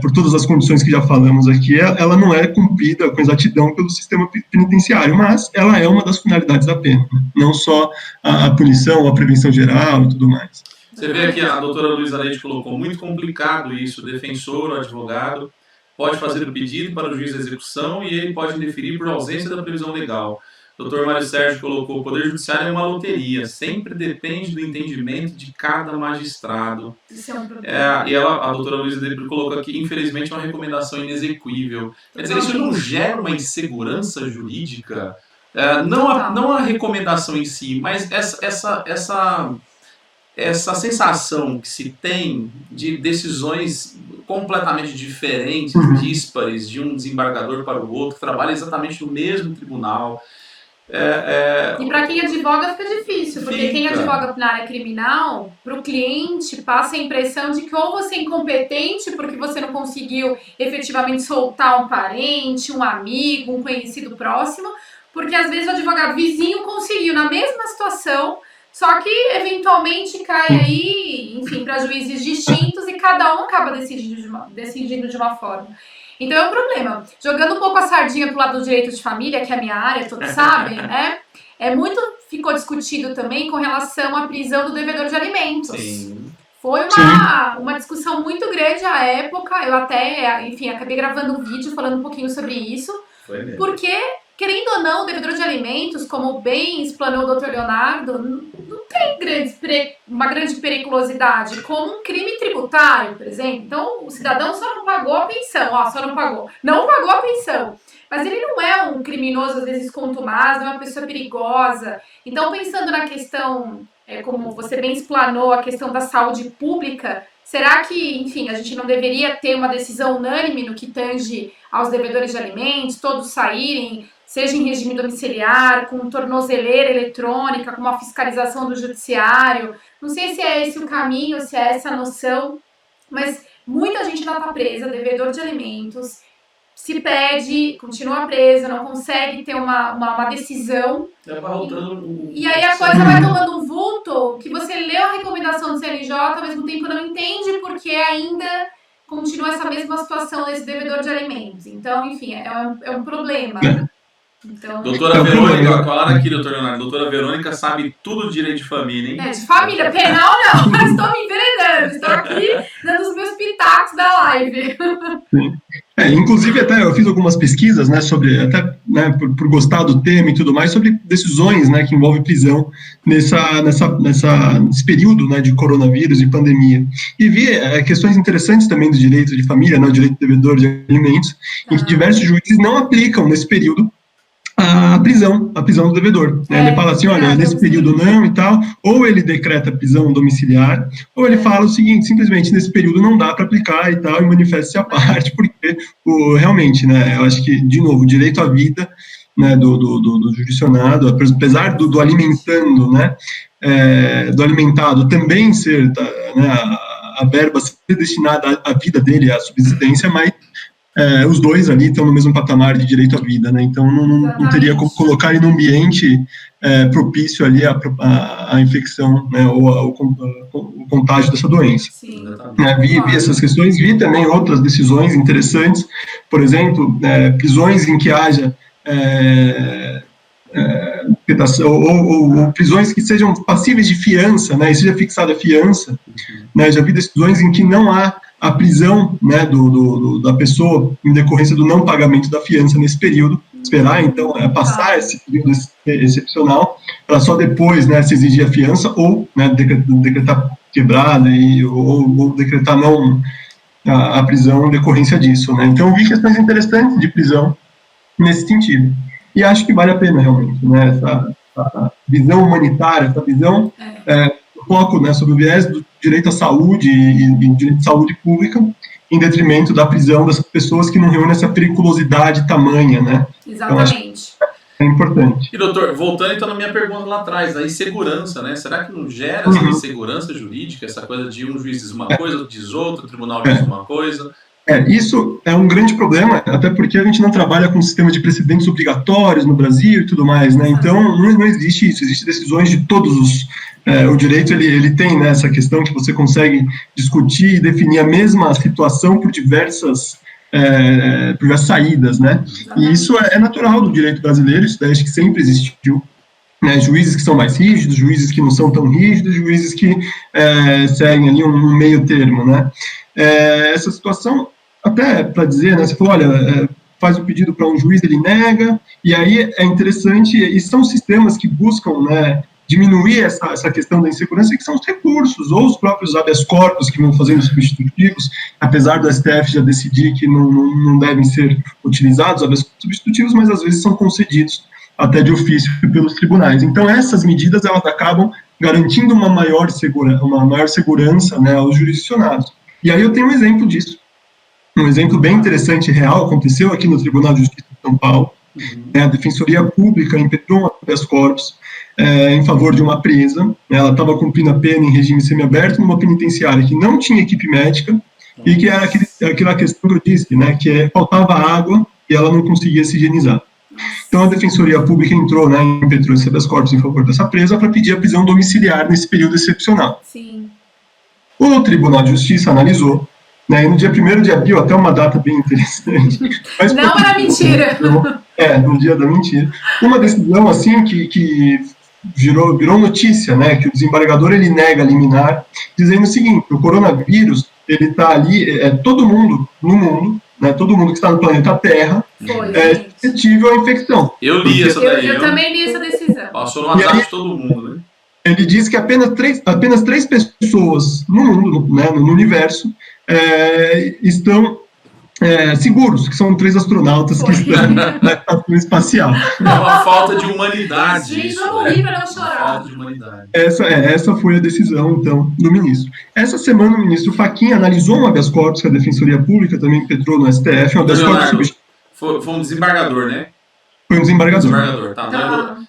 por todas as condições que já falamos aqui, ela não é cumprida com exatidão pelo sistema penitenciário, mas ela é uma das finalidades da pena, né? Não só a punição, a prevenção geral e tudo mais. Você vê aqui, a doutora Luísa Leite colocou, muito complicado isso, o defensor, o advogado, pode fazer o pedido para o juiz de execução e ele pode indeferir por ausência da previsão legal. O doutor Mário Sérgio colocou: o Poder Judiciário é uma loteria, sempre depende do entendimento de cada magistrado. Isso é um problema. E a doutora Luísa Debra colocou aqui: infelizmente, é uma recomendação inexequível. Quer dizer, isso não gera uma insegurança jurídica? Não a recomendação em si, mas essa sensação que se tem de decisões completamente diferentes, díspares, de um desembargador para o outro, que trabalha exatamente no mesmo tribunal. E para quem advoga fica difícil, porque quem advoga na área criminal, para o cliente passa a impressão de que ou você é incompetente porque você não conseguiu efetivamente soltar um parente, um amigo, um conhecido próximo, porque às vezes o advogado vizinho conseguiu na mesma situação, só que eventualmente cai aí, enfim, para juízes distintos e cada um acaba decidindo de uma forma. Então é um problema. Jogando um pouco a sardinha pro lado do direito de família, que é a minha área, todos sabem, né? Ficou discutido também com relação à prisão do devedor de alimentos. Sim. Foi uma discussão muito grande à época. Eu até, enfim, acabei gravando um vídeo falando um pouquinho sobre isso. Foi mesmo. Porque, querendo ou não, o devedor de alimentos, como bem explanou o Dr. Leonardo, não tem uma grande periculosidade, como um crime tributário, por exemplo. Então, o cidadão só não pagou a pensão, não pagou a pensão. Mas ele não é um criminoso, às vezes, contumaz, não é uma pessoa perigosa. Então, pensando na questão, como você bem explanou, a questão da saúde pública, será que, enfim, a gente não deveria ter uma decisão unânime no que tange aos devedores de alimentos, todos saírem, seja em regime domiciliar, com tornozeleira eletrônica, com uma fiscalização do judiciário? Não sei se é esse o caminho, se é essa a noção, mas muita gente ainda está presa, devedor de alimentos, se pede, continua preso, não consegue ter uma decisão. E aí a coisa vai tomando um vulto que você leu a recomendação do CNJ, ao mesmo tempo não entende porque ainda continua essa mesma situação desse devedor de alimentos. Então, enfim, é um problema. Então, doutora Verônica, falaram aqui, doutor Leonardo, doutora Verônica sabe tudo de direito de família, hein? De família, penal não, mas estou me enveredando, estou aqui dando os meus pitacos da live. Sim. Inclusive, até eu fiz algumas pesquisas, né, sobre, até, né, por gostar do tema e tudo mais, sobre decisões, né, que envolvem prisão nesse período, né, de coronavírus e pandemia. E vi questões interessantes também do direito de família, né, o direito do devedor de alimentos, em que diversos juízes não aplicam nesse período a prisão do devedor. Né? Ele fala assim, olha, nesse período não e tal, ou ele decreta prisão domiciliar, ou ele fala o seguinte, simplesmente nesse período não dá para aplicar e tal, e manifesta-se à parte, porque realmente, né, eu acho que, de novo, o direito à vida, né, do jurisdicionado, apesar do alimentando, né, do alimentado também ser, né, a verba ser destinada à vida dele, à subsistência, mas os dois ali estão no mesmo patamar de direito à vida, né? Então não teria como colocar em um ambiente propício ali a infecção, né, ou o contágio dessa doença. Sim. Vi essas questões, vi também outras decisões interessantes, por exemplo, prisões em que haja ou prisões que sejam passíveis de fiança, né, e seja fixada a fiança, né, já vi decisões em que não há a prisão, né, da pessoa em decorrência do não pagamento da fiança nesse período, esperar, então, passar esse período excepcional, para só depois, né, se exigir a fiança, ou, né, decretar quebrada, ou decretar não a prisão em decorrência disso, né. Então, eu vi questões interessantes de prisão nesse sentido. E acho que vale a pena, realmente, né, essa visão humanitária, essa visão foco, né, sobre o viés do direito à saúde e direito de saúde pública, em detrimento da prisão dessas pessoas que não reúnem essa periculosidade tamanha, né? Exatamente. Então, é importante. E, doutor, voltando então na minha pergunta lá atrás, a insegurança, né? Será que não gera essa insegurança jurídica, essa coisa de um juiz diz uma coisa, outro diz outra, o tribunal diz uma coisa? Isso é um grande problema, até porque a gente não trabalha com um sistema de precedentes obrigatórios no Brasil e tudo mais, né? Então, não existe isso, existem decisões de todos os... o direito, ele tem, né, essa questão que você consegue discutir e definir a mesma situação por diversas saídas, né? E isso é natural do direito brasileiro, isso daí acho que sempre existiu. Né, juízes que são mais rígidos, juízes que não são tão rígidos, juízes que seguem ali um meio termo, né? Essa situação, até para dizer, né, você falou, olha, faz o pedido para um juiz, ele nega, e aí é interessante, e são sistemas que buscam, né, diminuir essa questão da insegurança, que são os recursos, ou os próprios habeas corpus que vão fazendo substitutivos, apesar do STF já decidir que não devem ser utilizados habeas corpus substitutivos, mas às vezes são concedidos até de ofício pelos tribunais. Então essas medidas, elas acabam garantindo uma maior segurança, né, aos jurisdicionados. E aí eu tenho um exemplo disso. Um exemplo bem interessante e real aconteceu aqui no Tribunal de Justiça de São Paulo. A Defensoria Pública impetrou um habeas corpus em favor de uma presa. Ela estava cumprindo a pena em regime semiaberto numa penitenciária que não tinha equipe médica e que era aquela questão que eu disse, né, que faltava água e ela não conseguia se higienizar. Então a Defensoria Pública entrou, né, impetrou esse habeas corpus em favor dessa presa para pedir a prisão domiciliar nesse período excepcional. Sim. O Tribunal de Justiça analisou, né, e no dia 1º de abril, até uma data bem interessante. Mas não era mentira. No dia da mentira. Uma decisão, assim, que virou notícia, né, que o desembargador, ele nega liminar, dizendo o seguinte: o coronavírus, ele está ali, todo mundo no mundo, né, todo mundo que está no planeta Terra, é suscetível à infecção. Eu li essa daí. Eu também li essa decisão. Passou no WhatsApp de todo mundo, né? Ele diz que apenas três pessoas no mundo, né, no universo, estão seguros, que são 3 astronautas que estão na estação espacial. É uma falta de humanidade. Gente, isso, vamos rir para não chorar. Falta de humanidade. Essa foi a decisão, então, do ministro. Essa semana, o ministro Fachin analisou um habeas corpus que a Defensoria Pública também impetrou no STF, um habeas corpus foi um desembargador, né? Foi um desembargador. Desembargador,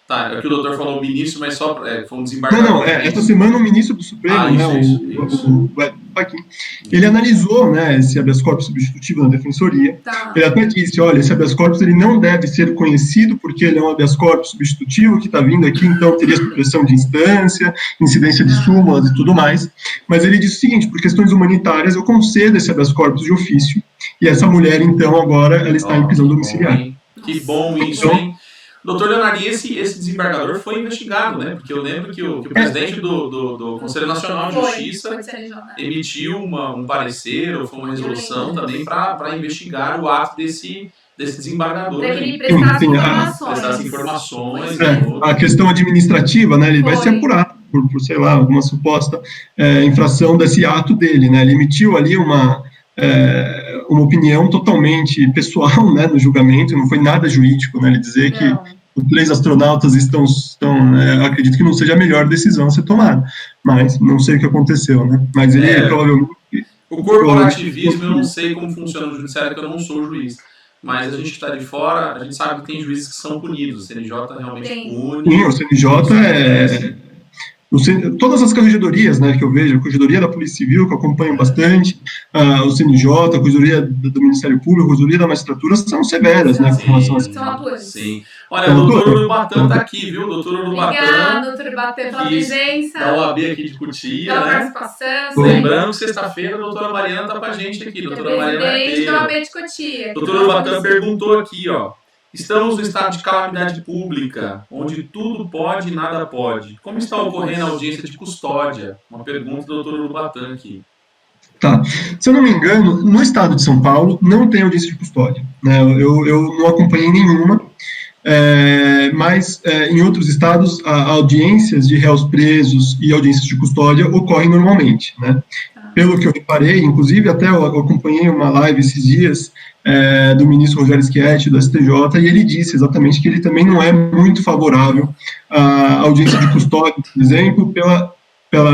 tá. É que o doutor falou o ministro, mas só foi um desembargador. Não, essa semana o ministro do Supremo, o Fachin, ele analisou, né, esse habeas corpus substitutivo na Defensoria. Ele até disse, olha, esse habeas corpus ele não deve ser conhecido porque ele é um habeas corpus substitutivo que está vindo aqui, então teria supressão de instância, incidência de súmulas e tudo mais. Mas ele disse o seguinte: por questões humanitárias eu concedo esse habeas corpus de ofício, e essa mulher, então, agora, ela está em prisão domiciliar. Que bom isso, hein? Doutor Leonardo, e esse desembargador foi investigado, né? Porque eu lembro que o presidente do Conselho Nacional de Justiça emitiu um parecer, ou foi uma resolução também para investigar o ato desse desembargador. Para que ele prestasse informações. A questão administrativa, né? Ele vai ser apurado por, sei lá, alguma suposta infração desse ato dele, né? Ele emitiu ali uma opinião totalmente pessoal, né, no julgamento, não foi nada jurídico, né, ele dizer que os 3 astronautas estão acredito que não seja a melhor decisão a ser tomada, mas não sei o que aconteceu, né, mas ele provavelmente... O corporativismo, eu não sei como funciona no judiciário, porque eu não sou juiz, mas a gente está de fora, a gente sabe que tem juízes que são punidos, o CNJ realmente pune. Sim, o CNJ todas as corregedorias, né, que eu vejo, a Corregedoria da Polícia Civil, que eu acompanho bastante, o CNJ, a Corregedoria do Ministério Público, a Corregedoria da Magistratura, são severas, né, com relação a... São atuantes. Sim. Olha, o doutor Urubatã está aqui, viu? Doutor Urubatã. Obrigada, doutor Urubatã, pela presença. Da OAB aqui de Cotia, pela né? participação. Lembrando que sexta-feira a doutora Mariana está com a gente aqui, doutora Mariana presidente da OAB de Cotia. Doutor Urubatã perguntou aqui, ó. Estamos no estado de calamidade pública, onde tudo pode e nada pode. Como está ocorrendo a audiência de custódia? Uma pergunta do doutor Urubatã aqui. Tá. Se eu não me engano, no estado de São Paulo não tem audiência de custódia, né? Eu não acompanhei nenhuma, mas em outros estados, audiências de réus presos e audiências de custódia ocorrem normalmente, né? Pelo que eu reparei, inclusive até eu acompanhei uma live esses dias do ministro Rogério Schietti, do STJ, e ele disse exatamente que ele também não é muito favorável à audiência de custódia, por exemplo,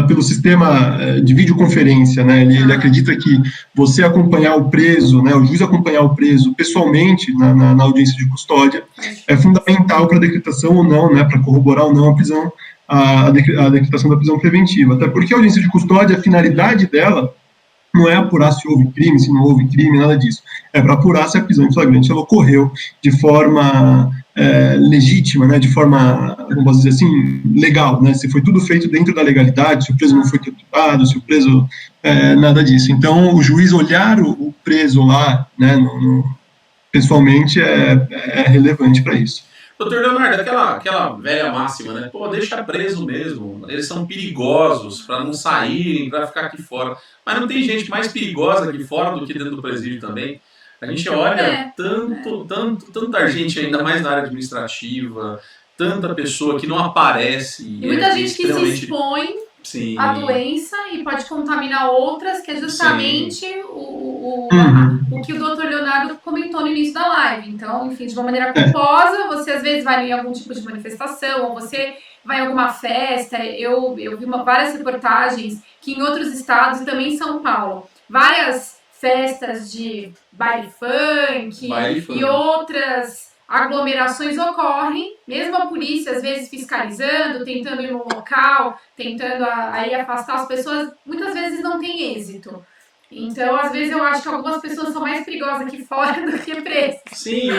pelo sistema de videoconferência, né? Ele acredita que você acompanhar o preso, né, o juiz acompanhar o preso pessoalmente na audiência de custódia é fundamental para a decretação ou não, né, para corroborar ou não a prisão, a decretação da prisão preventiva, até porque a audiência de custódia, a finalidade dela não é apurar se houve crime, se não houve crime, nada disso, é para apurar se a prisão em flagrante ela ocorreu de forma legítima, né, de forma, como posso dizer assim, legal, né, se foi tudo feito dentro da legalidade, se o preso não foi torturado, se o preso, nada disso. Então, o juiz olhar o preso lá, né, pessoalmente, é relevante para isso. Doutor Leonardo, aquela velha máxima, né? Pô, deixa preso mesmo. Eles são perigosos para não saírem, para ficar aqui fora. Mas não tem gente mais perigosa aqui fora do que dentro do presídio também. A gente olha tanta gente, ainda mais na área administrativa, tanta pessoa que não aparece. E muita gente que se expõe à doença e pode contaminar outras, que é justamente o que o Dr. Leonardo comentou no início da live. Então, enfim, de uma maneira culposa, você às vezes vai em algum tipo de manifestação, ou você vai em alguma festa. Eu vi várias reportagens que em outros estados, e também em São Paulo, várias festas de baile funk e outras aglomerações ocorrem, mesmo a polícia às vezes fiscalizando, tentando ir no local, tentando aí afastar as pessoas, muitas vezes não tem êxito. Então, às vezes eu acho que algumas pessoas são mais perigosas aqui fora do que presas. Sim,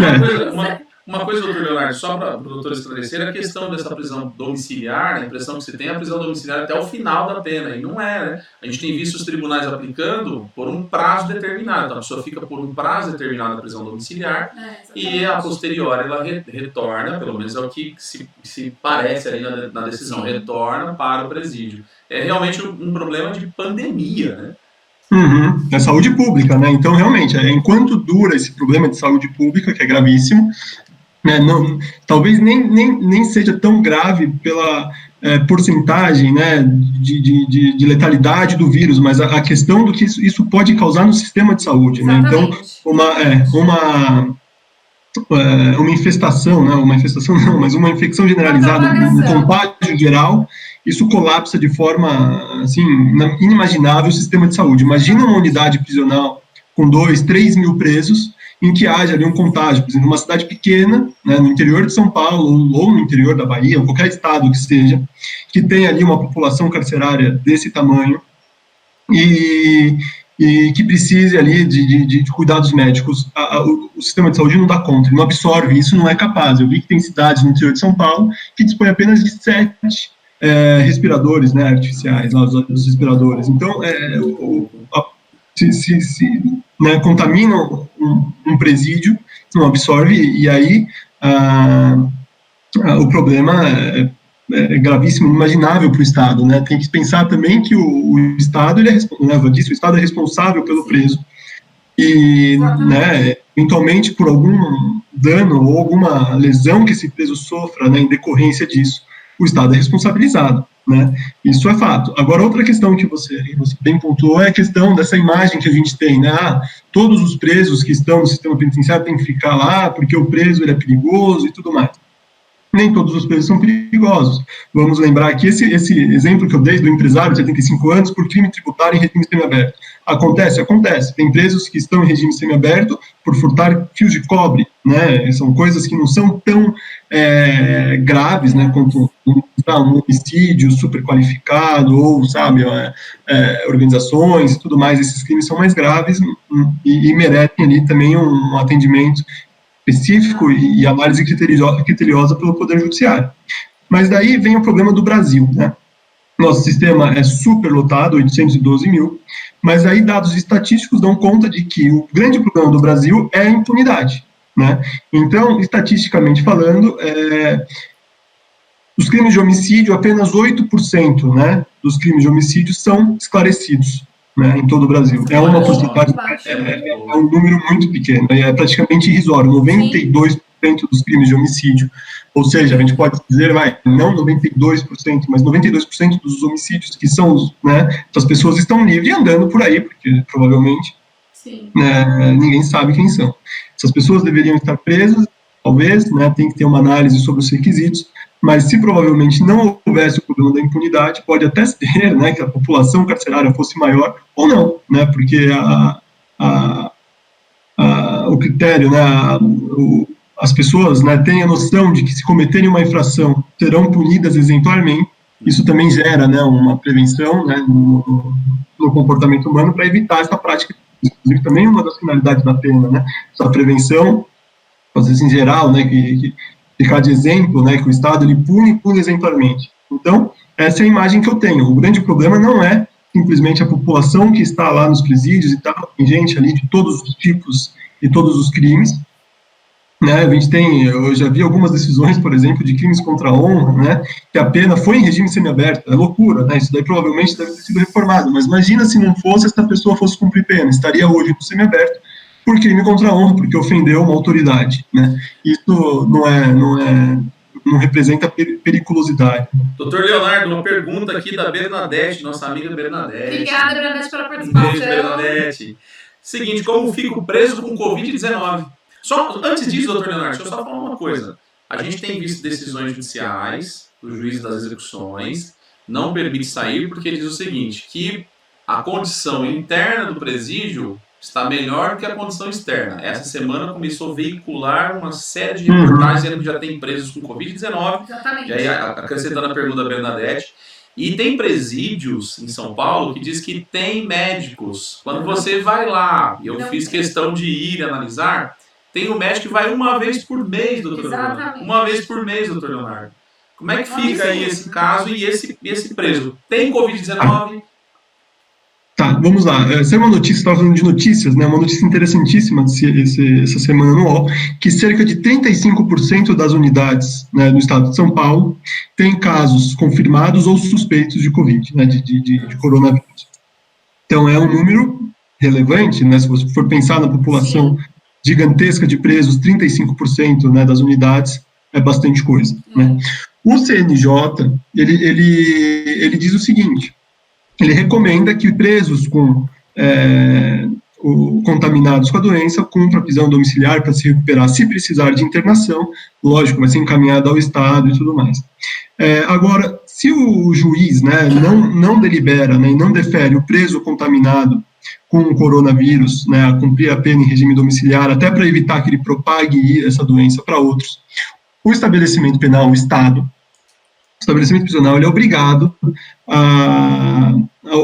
uma coisa, doutor Leonardo, só para o doutor esclarecer, a questão dessa prisão domiciliar, a impressão que você tem é a prisão domiciliar até o final da pena, e não é, né? A gente tem visto os tribunais aplicando por um prazo determinado, então a pessoa fica por um prazo determinado na prisão domiciliar, e a posterior ela retorna, pelo menos é o que se parece ali na decisão, retorna para o presídio. É realmente um problema de pandemia, né? É saúde pública, né? Então, realmente, enquanto dura esse problema de saúde pública, que é gravíssimo, né, talvez nem seja tão grave pela porcentagem, né, de letalidade do vírus, mas a questão do que isso pode causar no sistema de saúde, né? Então, uma infestação, né, mas uma infecção generalizada, um contágio geral, isso colapsa de forma, assim, inimaginável o sistema de saúde. Imagina uma unidade prisional com 2, 3 mil presos, em que haja ali um contágio, por exemplo, numa cidade pequena, né, no interior de São Paulo, ou no interior da Bahia, ou qualquer estado que seja, que tenha ali uma população carcerária desse tamanho, e que precise ali de cuidados médicos. O sistema de saúde não dá conta, não absorve, isso não é capaz. Eu vi que tem cidades no interior de São Paulo que dispõem apenas de 7 respiradores, né, artificiais, os respiradores. Então, né, contaminam um presídio, não absorve, e aí o problema é gravíssimo, inimaginável para o Estado, né? Tem que pensar também que o Estado, o Estado é responsável pelo preso, e, né, eventualmente, por algum dano ou alguma lesão que esse preso sofra, né, em decorrência disso, o Estado é responsabilizado, né? Isso é fato. Agora, outra questão que você bem pontuou é a questão dessa imagem que a gente tem, né? Todos os presos que estão no sistema penitenciário têm que ficar lá porque o preso ele é perigoso e tudo mais. Nem todos os presos são perigosos. Vamos lembrar que esse exemplo que eu dei do empresário de 75 anos por crime tributário em regime semiaberto. Acontece. Tem presos que estão em regime semiaberto por furtar fios de cobre, né? São coisas que não são tão graves, né, quanto um homicídio super qualificado, ou, sabe, organizações e tudo mais. Esses crimes são mais graves e merecem ali também um atendimento específico e análise criteriosa pelo Poder Judiciário. Mas daí vem o problema do Brasil, né? Nosso sistema é super lotado, 812 mil, mas aí dados estatísticos dão conta de que o grande problema do Brasil é a impunidade, né? Então, estatisticamente falando, os crimes de homicídio, apenas 8%, né, dos crimes de homicídio são esclarecidos, né, em todo o Brasil. É uma porcentagem, é um número muito pequeno, é praticamente irrisório. 92% dos crimes de homicídio, ou seja, a gente pode dizer, não 92%, mas 92% dos homicídios que são, né, as pessoas estão livres andando por aí, porque provavelmente ninguém sabe quem são. Essas pessoas deveriam estar presas, talvez, né, tem que ter uma análise sobre os requisitos, mas se provavelmente não houvesse o problema da impunidade, pode até ser, né, que a população carcerária fosse maior, ou não, né, porque o critério, né, as pessoas, né, têm a noção de que se cometerem uma infração, serão punidas exemplarmente. Isso também gera, né, uma prevenção, né, no comportamento humano para evitar essa prática. Inclusive, também uma das finalidades da pena, né, essa prevenção, às vezes em geral, né, que ficar de exemplo, né, que o Estado ele pune exemplarmente. Então, essa é a imagem que eu tenho. O grande problema não é simplesmente a população que está lá nos presídios e tal, tem gente ali de todos os tipos e todos os crimes, né, eu já vi algumas decisões, por exemplo, de crimes contra a honra, né, que a pena foi em regime semiaberto, é loucura, né, isso daí provavelmente deve ter sido reformado, mas imagina se não fosse, essa pessoa fosse cumprir pena, estaria hoje no semiaberto, por crime contra a honra, porque ofendeu uma autoridade, né? Isso não representa periculosidade. Doutor Leonardo, uma pergunta aqui da Bernadette, nossa amiga Bernadette. Obrigada, Bernadette, pela participação. Beijo, Bernadette. Seguinte, como fico preso com Covid-19? Só antes disso, doutor Leonardo, deixa eu só falar uma coisa. A gente tem visto decisões judiciais do juiz das execuções, não permite sair, porque diz o seguinte, que a condição interna do presídio está melhor que a condição externa. Essa semana começou a veicular uma série de reportagens dizendo que já tem presos com Covid-19. Exatamente. E aí, acrescentando a pergunta da Bernadette, e tem presídios em São Paulo que diz que tem médicos. Quando você vai lá, e eu fiz questão de ir analisar, tem um médico que vai uma vez por mês, doutor Leonardo. Uma vez por mês, doutor Leonardo. Como é que fica aí esse caso e esse preso? Tem Covid-19? Tá, vamos lá. Essa é uma notícia, estava falando de notícias, né? Uma notícia interessantíssima essa semana no UOL, que cerca de 35% das unidades, né, do estado de São Paulo tem casos confirmados ou suspeitos de Covid, né, de coronavírus. Então, é um número relevante, né? Se você for pensar na população gigantesca de presos, 35%, né, das unidades é bastante coisa, né? O CNJ, ele diz o seguinte: ele recomenda que presos contaminados com a doença cumpram a prisão domiciliar para se recuperar, se precisar de internação, lógico, vai ser encaminhado ao Estado e tudo mais. Agora, se o juiz, né, não delibera, né, e não defere o preso contaminado com o coronavírus, né, a cumprir a pena em regime domiciliar, até para evitar que ele propague essa doença para outros, o estabelecimento penal, o Estado, o estabelecimento prisional, ele é obrigado a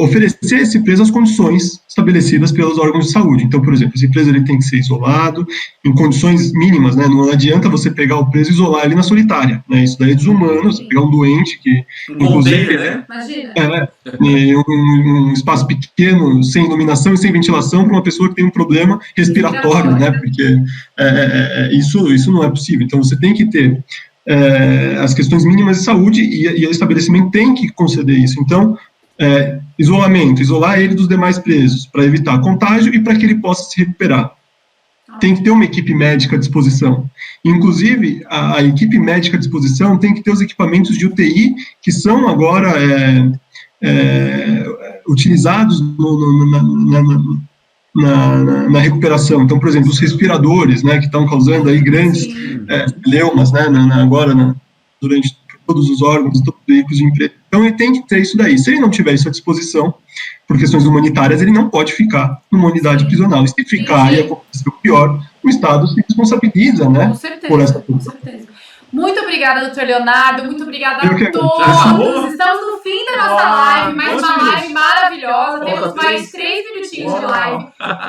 oferecer a esse preso as condições estabelecidas pelos órgãos de saúde. Então, por exemplo, esse preso ele tem que ser isolado em condições mínimas, né? Não adianta você pegar o preso e isolar ele na solitária, né? Isso daí é desumano, você pegar um doente que, inclusive, né? Um espaço pequeno, sem iluminação e sem ventilação, para uma pessoa que tem um problema respiratório, né? Porque isso não é possível. Então, você tem que ter as questões mínimas de saúde e o estabelecimento tem que conceder isso. Então, isolamento, isolar ele dos demais presos, para evitar contágio e para que ele possa se recuperar. Tem que ter uma equipe médica à disposição. Inclusive, a equipe médica à disposição tem que ter os equipamentos de UTI que são agora utilizados na recuperação. Então, por exemplo, os respiradores, né, que estão causando aí grandes leumas, né, durante todos os órgãos, todos os veículos de emprego. Então, ele tem que ter isso daí. Se ele não tiver isso à disposição, por questões humanitárias, ele não pode ficar numa unidade prisional. E se ficar e acontecer o pior, o Estado se responsabiliza, né, com certeza, por essa com certeza. Muito obrigada, doutor Leonardo, muito obrigada a todos. Estamos no fim da nossa live, mais uma live maravilhosa. Temos mais 3 minutinhos de live.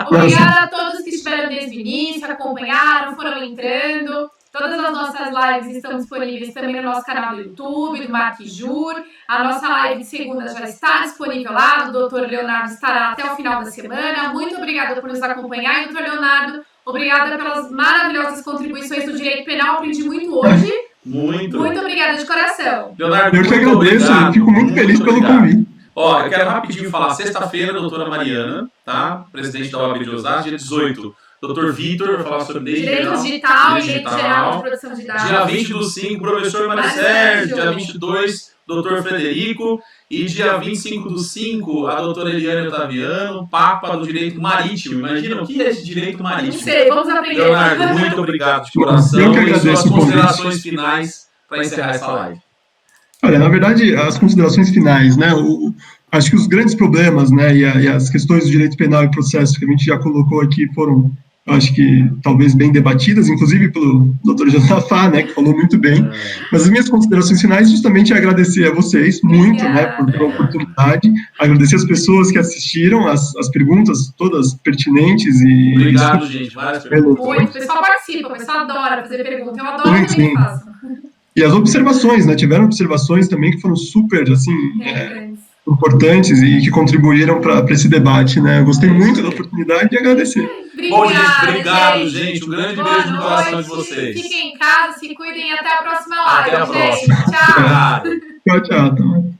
Obrigada a todos que estiveram desde o início, acompanharam, foram entrando. Todas as nossas lives estão disponíveis também no nosso canal do YouTube, do Marquijur. A nossa live de segunda já está disponível lá, o doutor Leonardo estará até o final da semana. Muito obrigada por nos acompanhar, e doutor Leonardo, obrigada pelas maravilhosas contribuições do direito penal, aprendi muito hoje. Muito obrigada de coração. Leonardo, eu que agradeço, eu fico muito feliz pelo convite. Ó, eu quero rapidinho falar, sexta-feira, doutora Mariana, tá? Presidente da OAB de Osasco, dia 18. Doutor Vitor vai falar sobre direito digital e direito geral de produção de dados. Dia 20/5, professor Maricérgio. Dia 22, doutor Frederico. E dia 25/5, a doutora Eliane Otaviano, Papa do Direito Marítimo. Imagina o que é esse direito marítimo? Não sei, vamos aprender. Leonardo, muito obrigado de coração. Eu que agradeço. E suas considerações finais para encerrar essa live. Olha, na verdade, as considerações finais, né? Acho que os grandes problemas, né, e as questões do direito penal e processo que a gente já colocou aqui foram, acho que, talvez bem debatidas, inclusive pelo Dr. Josafá, né, que falou muito bem. Mas as minhas considerações finais, justamente, é agradecer a vocês muito, né, pela oportunidade, agradecer as pessoas que assistiram, as perguntas todas pertinentes e... Obrigado, gente. Várias perguntas. Muito, o pessoal participa, o pessoal adora fazer perguntas, eu adoro também que façam. E as observações, né, tiveram observações também que foram super, assim... importantes e que contribuíram para esse debate, né? Eu gostei muito da oportunidade e agradecer. Bom, gente, obrigado, gente. Um grande beijo no coração de vocês. Fiquem em casa, se cuidem e até a próxima live, Até a próxima. gente. Tchau. Tchau, tchau.